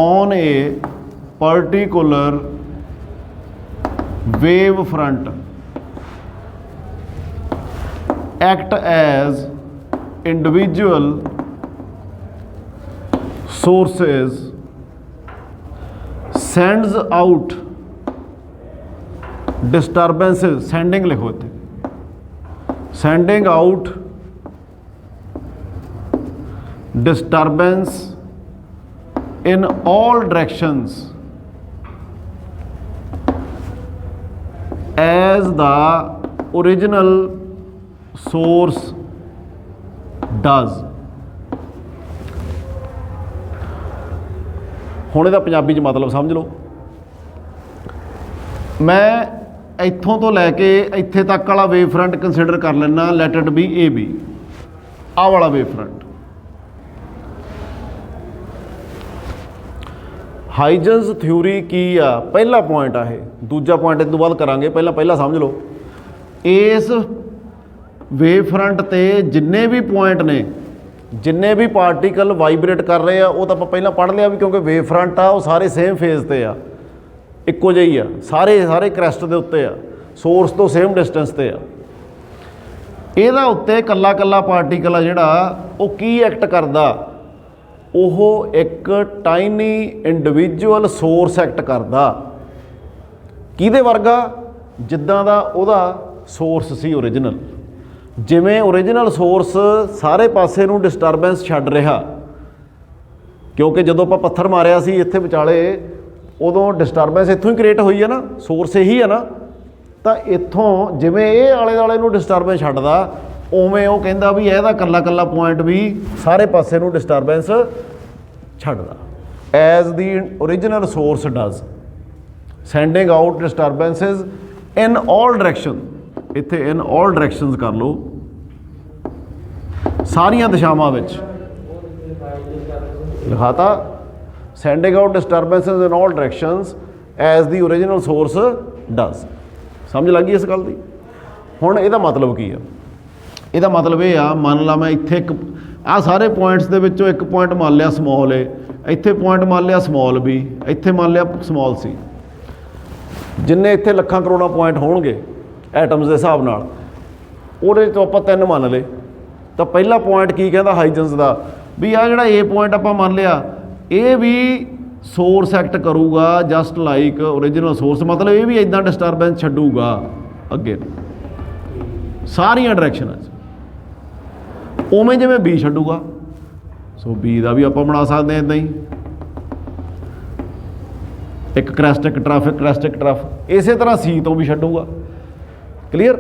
on a particular wave front act as individual sources, sends out disturbances, sending लिखो इत्थे, sending out disturbance in all directions as the original source does। ਹੁਣ ਇਹਦਾ ਪੰਜਾਬੀ 'ਚ ਮਤਲਬ ਸਮਝ ਲਓ। ਮੈਂ ਇੱਥੋਂ ਤੋਂ ਲੈ ਕੇ ਇੱਥੇ ਤੱਕ ਵਾਲਾ ਵੇਵ ਫਰੰਟ ਕੰਸੀਡਰ ਕਰ ਲੈਣਾ, let it B A B, ਆਹ ਵਾਲਾ ਵੇਵ ਫਰੰਟ। ਹਾਈਜਨਸ ਥਿਊਰੀ ਕੀ ਆ? ਪਹਿਲਾ ਪੁਆਇੰਟ ਆ ਇਹ, ਦੂਜਾ ਪੁਆਇੰਟ ਇਸ ਤੋਂ ਬਾਅਦ ਕਰਾਂਗੇ, ਪਹਿਲਾਂ ਸਮਝ ਲਓ। ਇਸ ਵੇਵ ਫਰੰਟ ਤੇ ਜਿੰਨੇ ਵੀ ਪੁਆਇੰਟ ਨੇ, ਜਿੰਨੇ ਵੀ ਪਾਰਟੀਕਲ ਵਾਈਬ੍ਰੇਟ ਕਰ ਰਹੇ ਆ, ਉਹ ਤਾਂ ਆਪਾਂ ਪਹਿਲਾਂ ਪੜ੍ਹ ਲਿਆ ਵੀ, ਕਿਉਂਕਿ ਵੇਵ ਫਰੰਟ ਆ ਉਹ ਸਾਰੇ ਸੇਮ ਫੇਜ਼ ਤੇ ਆ, ਇੱਕੋ ਜਿਹੀ ਆ, ਸਾਰੇ ਕ੍ਰੈਸਟ ਦੇ ਉੱਤੇ ਆ, ਸੋਰਸ ਤੋਂ ਸੇਮ ਡਿਸਟੈਂਸ ਤੇ ਆ। ਇਹਦਾ ਉੱਤੇ ਕੱਲਾ ਕੱਲਾ ਪਾਰਟੀਕਲ ਆ ਜਿਹੜਾ, ਉਹ ਕੀ ਐਕਟ ਕਰਦਾ? ਉਹ ਇੱਕ ਟਾਈਨੀ ਇੰਡੀਵਿਜੂਅਲ ਸੋਰਸ ਐਕਟ ਕਰਦਾ। ਕਿਹਦੇ ਵਰਗਾ? ਜਿੱਦਾਂ ਦਾ ਉਹਦਾ ਸੋਰਸ ਸੀ ਓਰੀਜਨਲ। ਜਿਵੇਂ ਓਰੀਜਨਲ ਸੋਰਸ ਸਾਰੇ ਪਾਸੇ ਨੂੰ ਡਿਸਟਰਬੈਂਸ ਛੱਡ ਰਿਹਾ, ਕਿਉਂਕਿ ਜਦੋਂ ਆਪਾਂ ਪੱਥਰ ਮਾਰਿਆ ਸੀ ਇੱਥੇ ਵਿਚਾਲੇ, ਉਦੋਂ ਡਿਸਟਰਬੈਂਸ ਇੱਥੋਂ ਹੀ ਕ੍ਰੀਏਟ ਹੋਈ ਹੈ ਨਾ, ਸੋਰਸ ਇਹੀ ਹੈ ਨਾ। ਤਾਂ ਇੱਥੋਂ ਜਿਵੇਂ ਇਹ ਆਲੇ ਦੁਆਲੇ ਨੂੰ ਡਿਸਟਰਬੈਂਸ ਛੱਡਦਾ, ਉਵੇਂ ਉਹ ਕਹਿੰਦਾ ਵੀ ਇਹਦਾ ਕੱਲਾ ਕੱਲਾ ਪੁਆਇੰਟ ਵੀ ਸਾਰੇ ਪਾਸੇ ਨੂੰ ਡਿਸਟਰਬੈਂਸ ਛੱਡਦਾ, as the original source does, sending out disturbances in all direction. ਇੱਥੇ ਇਨ ਆਲ ਡਾਇਰੈਕਸ਼ਨਸ ਕਰ ਲਓ, ਸਾਰੀਆਂ ਦਿਸ਼ਾਵਾਂ ਵਿੱਚ ਲਿਖਾਤਾ, sending out disturbances in all directions as the original source does. ਸਮਝ ਲੱਗ ਗਈ ਇਸ ਗੱਲ ਦੀ? ਹੁਣ ਇਹਦਾ ਮਤਲਬ ਕੀ ਆ? ਇਹਦਾ ਮਤਲਬ ਇਹ ਆ, ਮੰਨ ਲਾ ਮੈਂ ਇੱਥੇ ਇੱਕ, ਆਹ ਸਾਰੇ ਪੁਆਇੰਟਸ ਦੇ ਵਿੱਚੋਂ ਇੱਕ ਪੁਆਇੰਟ ਮੰਨ ਲਿਆ ਸਮੋਲ ਏ, ਇੱਥੇ ਪੁਆਇੰਟ ਮੰਨ ਲਿਆ ਸਮੋਲ ਬੀ, ਇੱਥੇ ਮੰਨ ਲਿਆ ਸਮੋਲ ਸੀ। ਜਿੰਨੇ ਇੱਥੇ ਲੱਖਾਂ ਕਰੋੜਾਂ ਪੁਆਇੰਟ ਹੋਣਗੇ ਐਟਮਸ ਦੇ ਹਿਸਾਬ ਨਾਲ, ਉਹਦੇ ਤੋਂ ਆਪਾਂ 3 ਮੰਨ ਲਏ। ਤਾਂ ਪਹਿਲਾ ਪੁਆਇੰਟ ਕੀ ਕਹਿੰਦਾ ਹਾਈਜਨਸ ਦਾ? ਵੀ ਆਹ ਜਿਹੜਾ ਏ ਪੁਆਇੰਟ ਆਪਾਂ ਮੰਨ ਲਿਆ, ਇਹ ਵੀ ਸੋਰਸ ਐਕਟ ਕਰੂਗਾ ਜਸਟ ਲਾਈਕ ਓਰੀਜਨਲ ਸੋਰਸ, ਮਤਲਬ ਇਹ ਵੀ ਇੱਦਾਂ ਡਿਸਟਰਬੈਂਸ ਛੱਡੂਗਾ ਅੱਗੇ ਸਾਰੀਆਂ ਡਾਇਰੈਕਸ਼ਨਾਂ 'ਚ, ਉਵੇਂ ਜਿਵੇਂ ਬੀ ਛੱਡੂਗਾ। ਸੋ ਬੀ ਦਾ ਵੀ ਆਪਾਂ ਬਣਾ ਸਕਦੇ ਹਾਂ ਇੱਦਾਂ ਹੀ, ਇੱਕ ਕ੍ਰੈਸਟ ਇੱਕ ਟਰਫ, ਇੱਕ ਕ੍ਰੈਸਟ ਇੱਕ ਟਰਫ। ਇਸੇ ਤਰ੍ਹਾਂ ਸੀ ਤੋਂ ਵੀ ਛੱਡੂਗਾ। ਕਲੀਅਰ?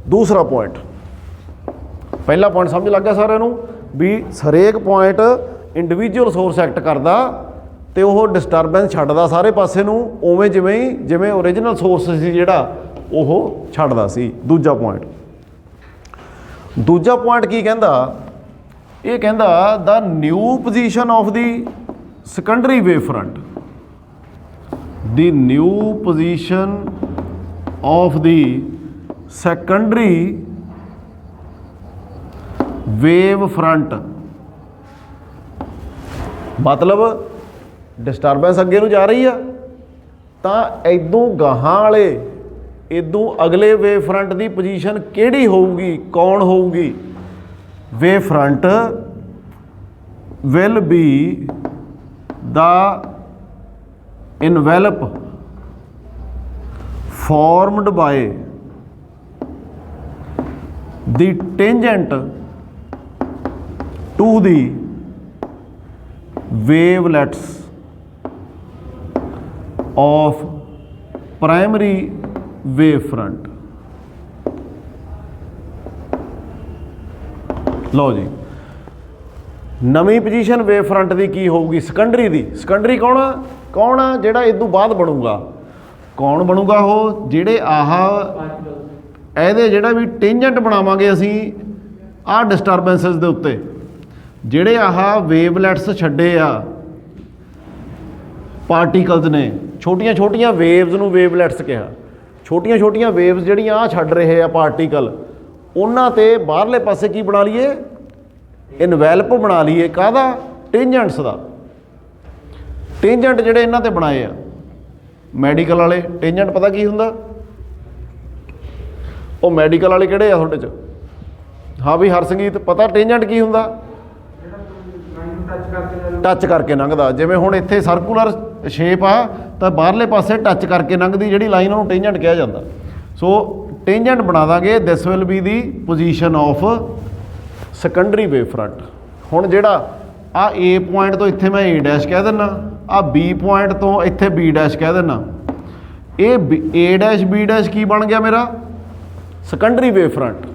ਦੂਸਰਾ ਪੁਆਇੰਟ, ਪਹਿਲਾ ਪੁਆਇੰਟ ਸਮਝ ਲੱਗ ਗਿਆ ਸਾਰਿਆਂ ਨੂੰ ਵੀ ਹਰੇਕ ਪੁਆਇੰਟ ਇੰਡੀਵਿਜੂਅਲ ਸੋਰਸ ਐਕਟ ਕਰਦਾ ਤੇ ਉਹ ਡਿਸਟਰਬੈਂਸ ਛੱਡਦਾ ਸਾਰੇ ਪਾਸੇ ਨੂੰ, ਉਵੇਂ ਜਿਵੇਂ ਓਰੀਜਨਲ ਸੋਰਸ ਸੀ ਜਿਹੜਾ ਉਹ ਛੱਡਦਾ ਸੀ। ਦੂਜਾ ਪੁਆਇੰਟ ਕੀ ਕਹਿੰਦਾ? ਇਹ ਕਹਿੰਦਾ the new position of the secondary wave front, the new position of the secondary wave front, ਮਤਲਬ ਡਿਸਟਰਬੈਂਸ ਅੱਗੇ ਨੂੰ ਜਾ ਰਹੀ ਆ, ਤਾਂ ਇਦੋਂ ਗਾਹਾਂ ਵਾਲੇ, ਇਦੋਂ ਅਗਲੇ ਵੇਵ ਫਰੰਟ ਦੀ ਪੋਜੀਸ਼ਨ ਕਿਹੜੀ ਹੋਊਗੀ, ਕੌਣ ਹੋਊਗੀ? Wave front will be the envelope formed by the tangent to the wavelets of primary wave front। ਲਓ ਜੀ, ਨਵੀਂ ਪੋਜੀਸ਼ਨ ਵੇਵ ਫਰੰਟ ਦੀ ਕੀ ਹੋਊਗੀ? ਸੈਕੰਡਰੀ ਦੀ। ਸੈਕੰਡਰੀ ਕੌਣ ਆ? ਜਿਹੜਾ ਇਸ ਤੋਂ ਬਾਅਦ ਬਣੂਗਾ। ਕੌਣ ਬਣੂਗਾ? ਉਹ ਜਿਹੜੇ ਇਹਦੇ ਜਿਹੜਾ ਵੀ ਟੇਂਜੈਂਟ ਬਣਾਵਾਂਗੇ ਅਸੀਂ ਆਹ ਡਿਸਟਰਬੈਂਸਿਸ ਦੇ ਉੱਤੇ, ਜਿਹੜੇ ਵੇਵਲੈਟਸ ਛੱਡੇ ਆ ਪਾਰਟੀਕਲਸ ਨੇ, ਛੋਟੀਆਂ ਵੇਵਸ ਨੂੰ ਵੇਵਲੈਟਸ ਕਿਹਾ। ਛੋਟੀਆਂ ਵੇਵਸ ਜਿਹੜੀਆਂ ਆਹ ਛੱਡ ਰਹੇ ਆ ਪਾਰਟੀਕਲ, ਉਹਨਾਂ ਤੇ ਬਾਹਰਲੇ ਪਾਸੇ ਕੀ ਬਣਾ ਲਈਏ? ਇਨਵੈਲਪ ਬਣਾ ਲਈਏ। ਕਾਹਦਾ? ਟੇਂਜੈਂਟਸ ਦਾ। ਟੇਂਜੈਂਟ ਜਿਹੜੇ ਇਹਨਾਂ ਤੇ ਬਣਾਏ ਆ ਮੈਡੀਕਲ ਵਾਲੇ, ਟੇਂਜੈਂਟ ਪਤਾ ਕੀ ਹੁੰਦਾ? ਉਹ ਮੈਡੀਕਲ ਵਾਲੇ ਕਿਹੜੇ ਆ ਤੁਹਾਡੇ 'ਚ? ਹਾਂ ਵੀ ਹਰਸੰਗੀਤ, ਪਤਾ ਟੇਂਜੈਂਟ ਕੀ ਹੁੰਦਾ? ਟੱਚ ਕਰਕੇ ਲੰਘਦਾ। ਜਿਵੇਂ ਹੁਣ ਇੱਥੇ ਸਰਕੂਲਰ ਸ਼ੇਪ ਆ, ਤਾਂ ਬਾਹਰਲੇ ਪਾਸੇ ਟੱਚ ਕਰਕੇ ਲੰਘਦੀ ਜਿਹੜੀ ਲਾਈਨ, ਉਹਨੂੰ ਟੇਂਜੈਂਟ ਕਿਹਾ ਜਾਂਦਾ। ਸੋ ਟੇਂਜੈਂਟ ਬਣਾ ਦਾਂਗੇ, this will be the position of secondary wave front. ਹੁਣ ਜਿਹੜਾ ਆ ਏ ਪੁਆਇੰਟ ਤੋਂ ਇੱਥੇ ਮੈਂ ਏ ਡੈਸ਼ ਕਹਿ ਦਿੰਦਾ, ਆ ਬੀ ਪੁਆਇੰਟ ਤੋਂ ਇੱਥੇ ਬੀ ਡੈਸ਼ ਕਹਿ ਦਿੰਦਾ, ਇਹ ਏ ਡੈਸ਼ ਬੀ ਡੈਸ਼ ਕੀ ਬਣ ਗਿਆ ਮੇਰਾ? Secondary wave front.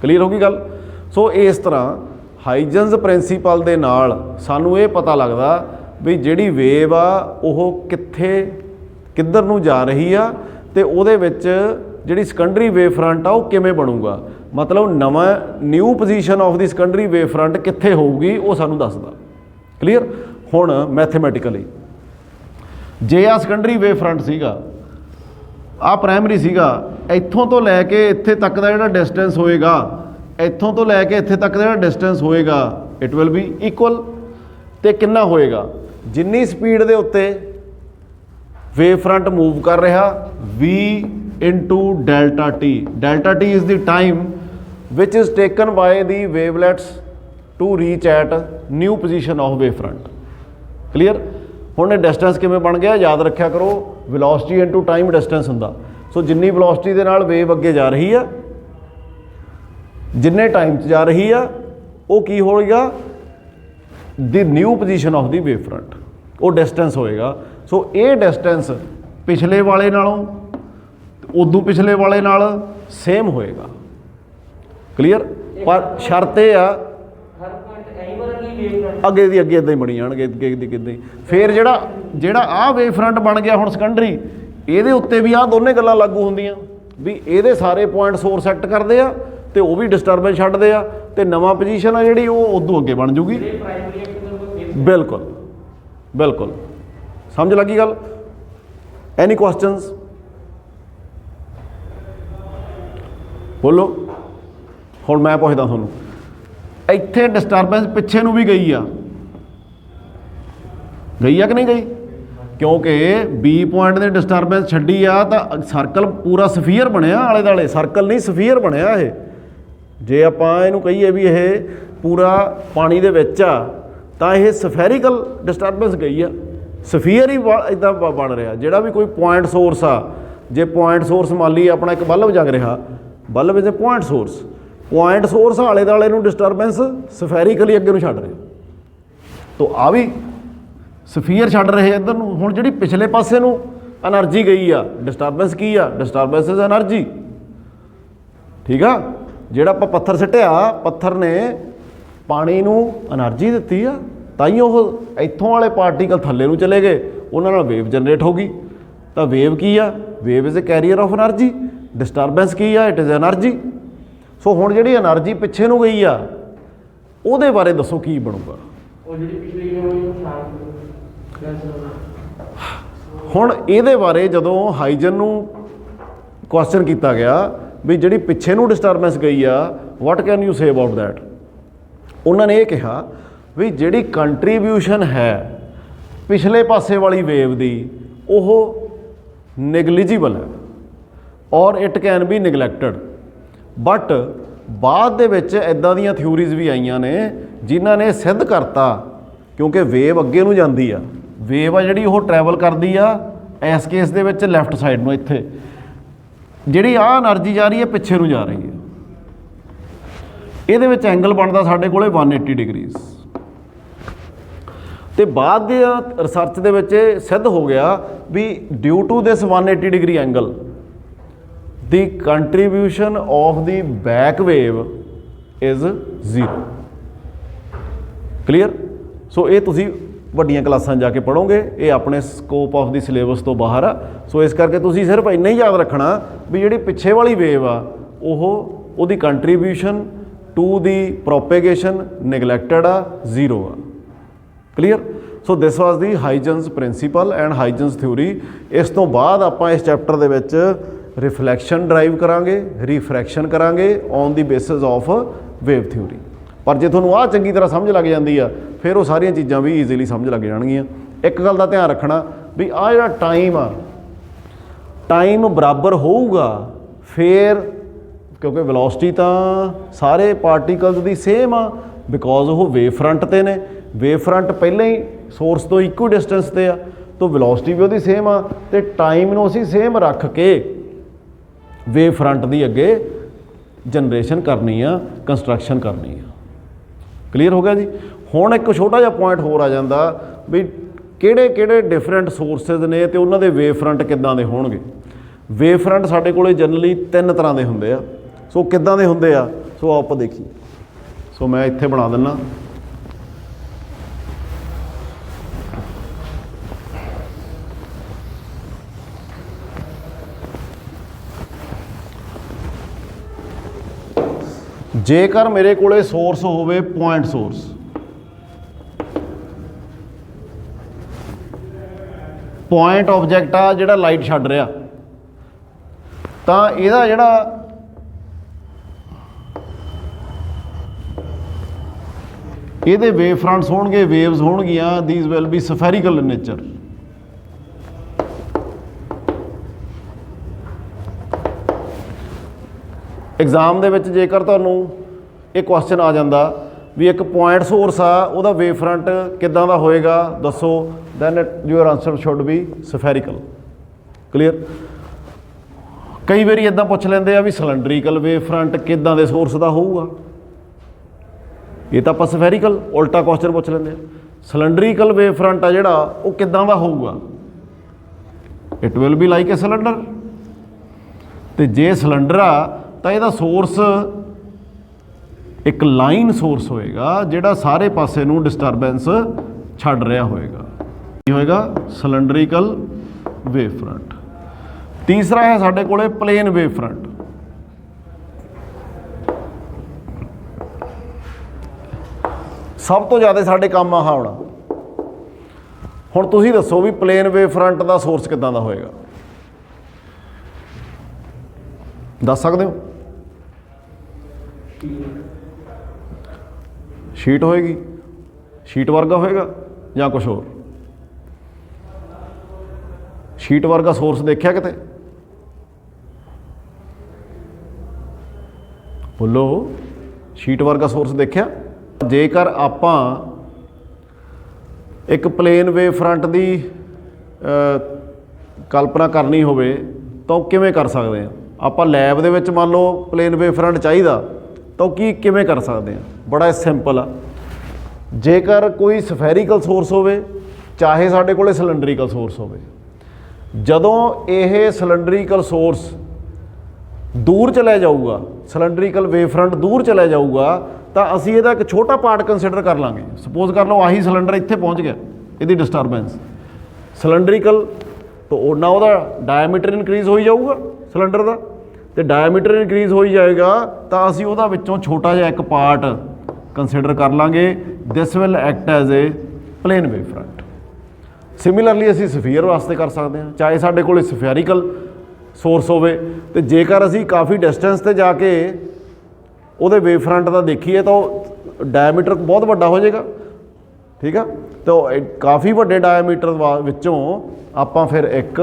ਕਲੀਅਰ ਹੋ ਗਈ ਗੱਲ। ਸੋ ਇਸ ਤਰ੍ਹਾਂ ਹਾਈਜਨਸ ਪ੍ਰਿੰਸੀਪਲ ਦੇ ਨਾਲ ਸਾਨੂੰ ਇਹ ਪਤਾ ਲੱਗਦਾ ਵੀ ਜਿਹੜੀ ਵੇਵ ਆ ਉਹ ਕਿੱਧਰ ਨੂੰ ਜਾ ਰਹੀ ਆ ਤੇ ਉਹਦੇ ਵਿੱਚ ਜਿਹੜੀ ਸੈਕੰਡਰੀ ਵੇਵ ਫਰੰਟ ਆ ਉਹ ਕਿਵੇਂ ਬਣੂਗਾ, ਮਤਲਬ new position of the secondary wave front ਕਿੱਥੇ ਹੋਊਗੀ ਉਹ ਸਾਨੂੰ ਦੱਸਦਾ। ਕਲੀਅਰ। ਹੁਣ ਮੈਥਮੈਟੀਕਲੀ ਜੇ ਆ ਸੈਕੰਡਰੀ ਵੇਵ ਫਰੰਟ ਸੀਗਾ, ਆ ਪ੍ਰਾਇਮਰੀ ਸੀਗਾ, ਇੱਥੋਂ ਤੋਂ ਲੈ ਕੇ ਇੱਥੇ ਤੱਕ ਦਾ ਜਿਹੜਾ ਡਿਸਟੈਂਸ ਹੋਏਗਾ, ਇੱਥੋਂ ਤੋਂ ਲੈ ਕੇ ਇੱਥੇ ਤੱਕ ਦਾ ਜਿਹੜਾ ਡਿਸਟੈਂਸ ਹੋਏਗਾ ਇਟ ਵਿਲ ਬੀ ਇਕੁਅਲ। ਤੇ ਕਿੰਨਾ ਹੋਏਗਾ, ਜਿੰਨੀ ਸਪੀਡ ਦੇ ਉੱਤੇ ਵੇਵ ਫਰੰਟ ਮੂਵ ਕਰ ਰਿਹਾ v into delta t, delta t is the time which is taken by the wavelets to reach at new position of wave front। clear। ਹੁਣ ਇਹ ਡਿਸਟੈਂਸ ਕਿਵੇਂ ਬਣ ਗਿਆ, ਯਾਦ ਰੱਖਿਆ ਕਰੋ ਵੈਲੋਸਿਟੀ ਇਨਟੂ ਟਾਈਮ ਡਿਸਟੈਂਸ ਹੁੰਦਾ। ਸੋ ਜਿੰਨੀ ਵੈਲੋਸਿਟੀ ਦੇ ਨਾਲ ਵੇਵ ਅੱਗੇ ਜਾ ਰਹੀ ਆ, ਜਿੰਨੇ ਟਾਈਮ 'ਚ ਜਾ ਰਹੀ ਆ, ਉਹ ਕੀ ਹੋਏਗਾ, ਦੀ new position of the wave front, ਉਹ ਡਿਸਟੈਂਸ ਹੋਏਗਾ। ਸੋ ਇਹ ਡਿਸਟੈਂਸ ਪਿਛਲੇ ਵਾਲੇ ਨਾਲੋਂ ਉਦੋਂ ਪਿਛਲੇ ਵਾਲੇ ਨਾਲ ਸੇਮ ਹੋਏਗਾ। ਕਲੀਅਰ। ਪਰ ਸ਼ਰਤ ਇਹ ਆ ਹਰ ਪੁਆਇੰਟ ਐਨੀ ਵਾਲੀ ਵੇਵ ਫਰੰਟ ਅੱਗੇ ਦੀ ਅੱਗੇ ਇੱਦਾਂ ਹੀ ਬਣੀ ਜਾਣਗੇ, ਅੱਗੇ ਦੀ ਕਿੱਦਾਂ ਹੀ। ਫਿਰ ਜਿਹੜਾ ਆਹ ਵੇਵ ਫਰੰਟ ਬਣ ਗਿਆ ਹੁਣ ਸੈਕੰਡਰੀ, ਇਹਦੇ ਉੱਤੇ ਵੀ ਆਹ ਦੋਨੇ ਗੱਲਾਂ ਲਾਗੂ ਹੁੰਦੀਆਂ ਵੀ ਇਹਦੇ ਸਾਰੇ ਪੁਆਇੰਟ ਸੋਰਸ ਸੈੱਟ ਕਰਦੇ ਆ ਤੇ ਉਹ ਵੀ ਡਿਸਟਰਬੈਂਸ ਛੱਡਦੇ ਆ ਤੇ ਨਵਾਂ ਪੋਜੀਸ਼ਨ ਆ ਜਿਹੜੀ ਉਹ ਉਦੋਂ ਅੱਗੇ ਬਣ ਜੂਗੀ। ਬਿਲਕੁਲ ਬਿਲਕੁਲ, ਸਮਝ ਲੱਗੀ ਗੱਲ। ਐਨੀ ਕੁਐਸਚਨਸ ਬੋਲੋ। ਹੁਣ ਮੈਂ ਪੁੱਛਦਾ ਤੁਹਾਨੂੰ, ਇੱਥੇ ਡਿਸਟਰਬੈਂਸ ਪਿੱਛੇ ਨੂੰ ਵੀ ਗਈ ਆ ਕਿ ਨਹੀਂ ਗਈ? ਕਿਉਂਕਿ B ਪੁਆਇੰਟ ਦੇ ਡਿਸਟਰਬੈਂਸ ਛੱਡੀ ਆ ਤਾਂ ਸਰਕਲ ਪੂਰਾ ਸਫੀਅਰ ਬਣਿਆ, ਆਲੇ ਦੁਆਲੇ ਸਰਕਲ ਨਹੀਂ ਸਫੀਅਰ ਬਣਿਆ ਇਹ। ਜੇ ਆਪਾਂ ਇਹਨੂੰ ਕਹੀਏ ਵੀ ਇਹ ਪੂਰਾ ਪਾਣੀ ਦੇ ਵਿੱਚ ਆ ਤਾਂ ਇਹ ਸਫੈਰੀਕਲ ਡਿਸਟਰਬੈਂਸ ਗਈ ਆ, ਸਫੀਅਰ ਹੀ ਇੱਦਾਂ ਬਣ ਰਿਹਾ। ਜਿਹੜਾ ਵੀ ਕੋਈ ਪੁਆਇੰਟ ਸੋਰਸ ਆ, ਜੇ ਪੁਆਇੰਟ ਸੋਰਸ ਮੰਨ ਲਈ ਆਪਣਾ ਇੱਕ ਬਲਬ ਜਗ ਰਿਹਾ, bulb is a point source ਆਲੇ ਦੁਆਲੇ ਨੂੰ ਡਿਸਟਰਬੈਂਸ ਸਫੈਰੀਕਲੀ ਅੱਗੇ ਨੂੰ ਛੱਡ ਰਿਹਾ। ਤੋ ਆ ਵੀ ਸਫੀਅਰ ਛੱਡ ਰਹੇ ਇੱਧਰ ਨੂੰ। ਹੁਣ ਜਿਹੜੀ ਪਿਛਲੇ ਪਾਸੇ ਨੂੰ એનર્ਜੀ ਗਈ ਆ, ਡਿਸਟਰਬੈਂਸ ਕੀ ਆ, ਡਿਸਟਰਬੈਂਸ ਇਜ਼ એનર્ਜੀ। ਠੀਕ ਆ। ਜਿਹੜਾ ਆਪਾਂ ਪੱਥਰ ਸਿੱਟਿਆ, ਪੱਥਰ ਨੇ ਪਾਣੀ ਨੂੰ એનર્ਜੀ ਦਿੱਤੀ ਆ, ਤਾਂ ਹੀ ਉਹ ਇੱਥੋਂ ਵਾਲੇ ਪਾਰਟੀਕਲ ਥੱਲੇ ਨੂੰ ਚਲੇ ਗਏ, ਉਹਨਾਂ ਨਾਲ ਵੇਵ ਜਨਰੇਟ ਹੋ ਗਈ। ਤਾਂ ਵੇਵ ਕੀ ਆ, wave is a carrier of energy. Disturbance ਕੀ ਆ, ਇਟ ਇਜ਼ એનર્ਜੀ। ਸੋ ਹੁਣ ਜਿਹੜੀ એનર્ਜੀ ਪਿੱਛੇ ਨੂੰ ਗਈ ਆ ਉਹਦੇ ਬਾਰੇ ਦੱਸੋ ਕੀ ਬਣੂਗਾ। ਉਹ ਜਿਹੜੀ ਪਿਛਲੀ ਵੇਵ ਹੋਈ ਉਹ ਸ਼ਾਂਤ। ਹੁਣ ਇਹਦੇ ਬਾਰੇ ਜਦੋਂ ਹਾਈਜਨ ਨੂੰ ਕੁਐਸਚਨ ਕੀਤਾ ਗਿਆ ਵੀ ਜਿਹੜੀ ਪਿੱਛੇ ਨੂੰ ਡਿਸਟਰਬੈਂਸ ਗਈ ਆ, ਵਾਟ can you say about that, ਉਹਨਾਂ ਨੇ ਇਹ ਕਿਹਾ ਵੀ ਜਿਹੜੀ ਕੰਟਰੀਬਿਊਸ਼ਨ ਹੈ ਪਿਛਲੇ ਪਾਸੇ ਵਾਲੀ ਵੇਵ ਦੀ ਉਹ ਨੈਗਲੀਜੀਬਲ ਹੈ ਔਰ ਇਟ ਕੈਨ ਬੀ ਨੈਗਲੈਕਟਡ। ਬਟ ਬਾਅਦ ਦੇ ਵਿੱਚ ਇੱਦਾਂ ਦੀਆਂ ਥਿਊਰੀਜ਼ ਵੀ ਆਈਆਂ ਨੇ ਜਿਨ੍ਹਾਂ ਨੇ ਸਿੱਧ ਕਰਤਾ, ਕਿਉਂਕਿ ਵੇਵ ਅੱਗੇ ਨੂੰ ਜਾਂਦੀ ਆ, ਵੇਵ ਆ ਜਿਹੜੀ ਉਹ ਟਰੈਵਲ ਕਰਦੀ ਆ ਇਸ ਕੇਸ ਦੇ ਵਿੱਚ ਲੈਫਟ ਸਾਈਡ ਨੂੰ, ਇੱਥੇ ਜਿਹੜੀ ਆਹ એનર્ਜੀ ਜਾ ਰਹੀ ਹੈ ਪਿੱਛੇ ਨੂੰ ਜਾ ਰਹੀ ਹੈ। ਇਹਦੇ ਵਿੱਚ ਐਂਗਲ ਬਣਦਾ ਸਾਡੇ ਕੋਲੇ 180 ਡਿਗਰੀਜ਼। ਤੇ ਬਾਅਦ ਦੇ ਰਿਸਰਚ ਦੇ ਵਿੱਚ ਇਹ ਸਿੱਧ ਹੋ ਗਿਆ ਵੀ due to this 180 degree angle ਦੀ contribution of the back wave is 0। Clear. So ਇਹ ਤੁਸੀਂ ਵੱਡੀਆਂ ਕਲਾਸਾਂ ਜਾ ਕੇ ਪੜ੍ਹੋਗੇ, ਇਹ ਆਪਣੇ ਸਕੋਪ ਆਫ ਦੀ ਸਿਲੇਬਸ ਤੋਂ ਬਾਹਰ ਆ। ਸੋ ਇਸ ਕਰਕੇ ਤੁਸੀਂ ਸਿਰਫ ਇੰਨਾ ਹੀ ਯਾਦ ਰੱਖਣਾ ਵੀ ਜਿਹੜੀ ਪਿੱਛੇ ਵਾਲੀ ਵੇਵ ਆ ਉਹਦੀ ਕੰਟਰੀਬਿਊਸ਼ਨ ਟੂ ਦੀ ਪ੍ਰੋਪੇਗੇਸ਼ਨ ਨੈਗਲੈਕਟਡ ਆ, 0 ਆ। Clear. So this was the ਹਾਈਜਨਸ principal and ਹਾਈਜਨਸ theory. ਇਸ ਤੋਂ ਬਾਅਦ ਆਪਾਂ ਇਸ ਚੈਪਟਰ ਦੇ ਵਿੱਚ ਰਿਫਲੈਕਸ਼ਨ ਡਰਾਈਵ ਕਰਾਂਗੇ, ਰਿਫਰੈਕਸ਼ਨ ਕਰਾਂਗੇ on the basis of wave theory. ਪਰ ਜੇ ਤੁਹਾਨੂੰ ਆਹ ਚੰਗੀ ਤਰ੍ਹਾਂ ਸਮਝ ਲੱਗ ਜਾਂਦੀ ਆ ਫਿਰ ਉਹ ਸਾਰੀਆਂ ਚੀਜ਼ਾਂ ਵੀ ਈਜ਼ੀਲੀ ਸਮਝ ਲੱਗ ਜਾਣਗੀਆਂ। ਇੱਕ ਗੱਲ ਦਾ ਧਿਆਨ ਰੱਖਣਾ ਵੀ ਆਹ ਜਿਹੜਾ ਟਾਈਮ ਆ, ਟਾਈਮ ਬਰਾਬਰ ਹੋਊਗਾ ਫਿਰ, ਕਿਉਂਕਿ ਵੈਲੋਸਿਟੀ ਤਾਂ ਸਾਰੇ ਪਾਰਟੀਕਲਸ ਦੀ ਸੇਮ ਆ ਬਿਕੋਜ਼ ਉਹ ਵੇਵ ਫਰੰਟ 'ਤੇ ਨੇ। ਵੇਵ ਫਰੰਟ ਪਹਿਲਾਂ ਹੀ ਸੋਰਸ ਤੋਂ ਇੱਕੋ ਡਿਸਟੈਂਸ 'ਤੇ ਆ, ਤਾਂ ਵੈਲੋਸਿਟੀ ਵੀ ਉਹਦੀ ਸੇਮ ਆ ਅਤੇ ਟਾਈਮ ਨੂੰ ਅਸੀਂ ਸੇਮ ਰੱਖ ਕੇ ਵੇਵ ਫਰੰਟ ਦੀ ਅੱਗੇ ਜਨਰੇਸ਼ਨ ਕਰਨੀ ਆ, ਕੰਸਟਰਕਸ਼ਨ ਕਰਨੀ ਆ। ਕਲੀਅਰ ਹੋ ਗਿਆ ਜੀ। ਹੁਣ ਇੱਕ ਛੋਟਾ ਜਿਹਾ ਪੁਆਇੰਟ ਹੋਰ ਆ ਜਾਂਦਾ ਵੀ ਕਿਹੜੇ ਡਿਫਰੈਂਟ ਸੋਰਸਿਸ ਨੇ ਅਤੇ ਉਹਨਾਂ ਦੇ ਵੇਵ ਫਰੰਟ ਕਿੱਦਾਂ ਦੇ ਹੋਣਗੇ। ਵੇਵ ਫਰੰਟ ਸਾਡੇ ਕੋਲ ਜਨਰਲੀ 3 ਤਰ੍ਹਾਂ ਦੇ ਹੁੰਦੇ ਆ। ਸੋ ਕਿੱਦਾਂ ਦੇ ਹੁੰਦੇ ਆ, ਸੋ ਆਪਾਂ ਦੇਖੀਏ। ਸੋ ਮੈਂ ਇੱਥੇ ਬਣਾ ਦਿੰਦਾ। ਜੇਕਰ ਮੇਰੇ ਕੋਲੇ ਸੋਰਸ ਹੋਵੇ ਪੁਆਇੰਟ ਸੋਰਸ, ਪੁਆਇੰਟ ਆਬਜੈਕਟ ਆ ਜਿਹੜਾ ਲਾਈਟ ਛੱਡ ਰਿਹਾ, ਤਾਂ ਇਹਦਾ ਜਿਹੜਾ ਇਹਦੇ ਵੇਵ ਫਰੰਟਸ ਹੋਣਗੇ, ਵੇਵਸ ਹੋਣਗੀਆਂ, these will be spherical in nature. Exam ਦੇ ਵਿੱਚ ਜੇਕਰ ਤੁਹਾਨੂੰ ਇਹ ਕੁਐਸਚਨ ਆ ਜਾਂਦਾ ਵੀ ਇੱਕ ਪੁਆਇੰਟ ਸੋਰਸ ਆ, ਉਹਦਾ ਵੇਵ ਫਰੰਟ ਕਿੱਦਾਂ ਦਾ ਹੋਏਗਾ ਦੱਸੋ, then your answer should be spherical. Clear. ਕਈ ਵਾਰੀ ਇੱਦਾਂ ਪੁੱਛ ਲੈਂਦੇ ਆ ਵੀ ਸਿਲੰਡਰੀਕਲ ਵੇਵ ਫਰੰਟ ਕਿੱਦਾਂ ਦੇ ਸੋਰਸ ਦਾ ਹੋਊਗਾ, ਇਹ ਤਾਂ ਆਪਾਂ ਸਫੈਰੀਕਲ ਉਲਟਾ ਕੁਐਸਚਨ ਪੁੱਛ ਲੈਂਦੇ ਆ। ਸਿਲੰਡਰੀਕਲ ਵੇਵ ਫਰੰਟ ਆ ਜਿਹੜਾ ਉਹ ਕਿੱਦਾਂ ਦਾ ਹੋਊਗਾ, it will be like A cylinder. ਤੇ ਜੇ ਸਿਲੰਡਰ ਆ ਤਾਂ ਇਹਦਾ ਸੋਰਸ ਇੱਕ ਲਾਈਨ ਸੋਰਸ ਹੋਏਗਾ ਜਿਹੜਾ ਸਾਰੇ ਪਾਸੇ ਨੂੰ ਡਿਸਟਰਬੈਂਸ ਛੱਡ ਰਿਹਾ ਹੋਏਗਾ, ਕੀ ਹੋਏਗਾ, ਸਿਲੰਡਰੀਕਲ ਵੇਵ ਫਰੰਟ। ਤੀਸਰਾ ਹੈ ਸਾਡੇ ਕੋਲੇ ਪਲੇਨ ਵੇਵ ਫਰੰਟ। ਸਭ ਤੋਂ ਜ਼ਿਆਦਾ ਸਾਡੇ ਕੰਮ ਆਹ ਆਉਣਾ। ਹੁਣ ਤੁਸੀਂ ਦੱਸੋ ਵੀ ਪਲੇਨ ਵੇਵ ਫਰੰਟ ਦਾ ਸੋਰਸ ਕਿੱਦਾਂ ਦਾ ਹੋਏਗਾ, ਦੱਸ ਸਕਦੇ ਹੋ? ਸ਼ੀਟ ਹੋਏਗੀ, ਸ਼ੀਟ ਵਰਗਾ ਹੋਏਗਾ ਜਾਂ ਕੁਝ ਹੋਰ? ਸ਼ੀਟ ਵਰਗਾ ਸੋਰਸ ਦੇਖਿਆ ਕਿਤੇ? ਬੋਲੋ, ਸ਼ੀਟ ਵਰਗਾ ਸੋਰਸ ਦੇਖਿਆ? ਜੇਕਰ ਆਪਾਂ ਇੱਕ ਪਲੇਨ ਵੇਵ ਫਰੰਟ ਦੀ ਕਲਪਨਾ ਕਰਨੀ ਹੋਵੇ ਤਾਂ ਉਹ ਕਿਵੇਂ ਕਰ ਸਕਦੇ ਹਾਂ ਆਪਾਂ? ਲੈਬ ਦੇ ਵਿੱਚ ਮੰਨ ਲਓ ਪਲੇਨ ਵੇਵ ਫਰੰਟ ਚਾਹੀਦਾ ਤਾਂ ਉਹ ਕਿਵੇਂ ਕਰ ਸਕਦੇ ਹਾਂ? ਬੜਾ ਸਿੰਪਲ ਆ। ਜੇਕਰ ਕੋਈ ਸਫੈਰੀਕਲ ਸੋਰਸ ਹੋਵੇ, ਚਾਹੇ ਸਾਡੇ ਕੋਲੇ ਸਿਲੰਡਰੀਕਲ ਸੋਰਸ ਹੋਵੇ, ਜਦੋਂ ਇਹ ਸਿਲੰਡਰੀਕਲ ਸੋਰਸ ਦੂਰ ਚਲਾ ਜਾਊਗਾ, ਸਿਲੰਡਰੀਕਲ ਵੇਵ ਫਰੰਟ ਦੂਰ ਚਲਾ ਜਾਊਗਾ, ਤਾਂ ਅਸੀਂ ਇਹਦਾ ਇੱਕ ਛੋਟਾ ਪਾਰਟ ਕੰਸੀਡਰ ਕਰ ਲਾਂਗੇ। ਸਪੋਜ਼ ਕਰ ਲਓ ਆਹੀ ਸਿਲੰਡਰ ਇੱਥੇ ਪਹੁੰਚ ਗਿਆ, ਇਹਦੀ ਡਿਸਟਰਬੈਂਸ ਸਿਲੰਡਰੀਕਲ ਤਾਂ ਉਹਨਾਂ ਉਹਦਾ ਡਾਇਆਮੀਟਰ ਇਨਕਰੀਜ਼ ਹੋਈ ਜਾਊਗਾ ਸਿਲੰਡਰ ਦਾ, ਤੇ ਡਾਇਆਮੀਟਰ ਇਨਕਰੀਜ਼ ਹੋਈ ਜਾਏਗਾ ਤਾਂ ਅਸੀਂ ਉਹਦਾ ਵਿੱਚੋਂ ਛੋਟਾ ਜਿਹਾ ਇੱਕ ਪਾਰਟ ਕੰਸੀਡਰ ਕਰ ਲਾਂਗੇ। This will act as a plane wave front. Similarly ਅਸੀਂ ਸਫੀਅਰ ਵਾਸਤੇ ਕਰ ਸਕਦੇ ਹਾਂ, ਚਾਹੇ ਸਾਡੇ ਕੋਲ ਸਫੈਰੀਕਲ ਸੋਰਸ ਹੋਵੇ, ਤੇ ਜੇਕਰ ਅਸੀਂ ਕਾਫੀ ਡਿਸਟੈਂਸ ਤੇ ਜਾ ਕੇ ਉਹਦੇ ਵੇਵ ਫਰੰਟ ਦਾ ਦੇਖੀਏ ਤਾਂ ਉਹ ਡਾਇਆਮੀਟਰ ਬਹੁਤ ਵੱਡਾ ਹੋ ਜਾਏਗਾ। ਠੀਕ ਆ, ਤਾਂ ਕਾਫੀ ਵੱਡੇ ਡਾਇਆਮੀਟਰ ਵਿੱਚੋਂ ਆਪਾਂ ਫਿਰ ਇੱਕ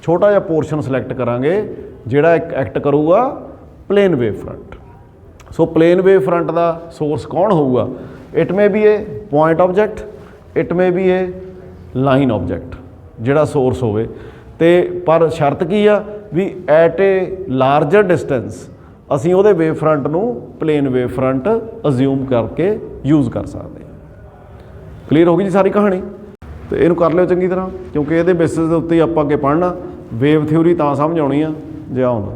ਛੋਟਾ ਜਿਹਾ ਪੋਰਸ਼ਨ ਸਿਲੈਕਟ ਕਰਾਂਗੇ ਜਿਹੜਾ ਇੱਕ ਐਕਟ ਕਰੂਗਾ plane wave front. So plane wave front ਦਾ ਸੋਰਸ ਕੌਣ ਹੋਊਗਾ? It may be a point object, it may be a line object ਜਿਹੜਾ ਸੋਰਸ ਹੋਵੇ। ਤੇ ਪਰ ਸ਼ਰਤ ਕੀ ਆ ਵੀ ਐਟ ਏ ਲਾਰਜਰ ਡਿਸਟੈਂਸ ਅਸੀਂ ਉਹਦੇ ਵੇਵ ਫਰੰਟ ਨੂੰ ਪਲੇਨ ਵੇਵ ਫਰੰਟ ਅਜ਼ਿਊਮ ਕਰਕੇ ਯੂਜ਼ ਕਰ ਸਕਦੇ ਹਾਂ। ਕਲੀਅਰ ਹੋ ਗਈ ਜੀ ਸਾਰੀ ਕਹਾਣੀ? ਤੇ ਇਹਨੂੰ ਕਰ ਲਿਓ ਚੰਗੀ ਤਰ੍ਹਾਂ, ਕਿਉਂਕਿ ਇਹਦੇ ਬੇਸਿਸ ਦੇ ਉੱਤੇ ਹੀ ਆਪਾਂ ਅੱਗੇ ਪੜ੍ਹਨਾ। ਵੇਵ ਥਿਊਰੀ ਤਾਂ ਸਮਝ ਆਉਣੀ ਆ ਜੇ ਆਉਂਦਾ।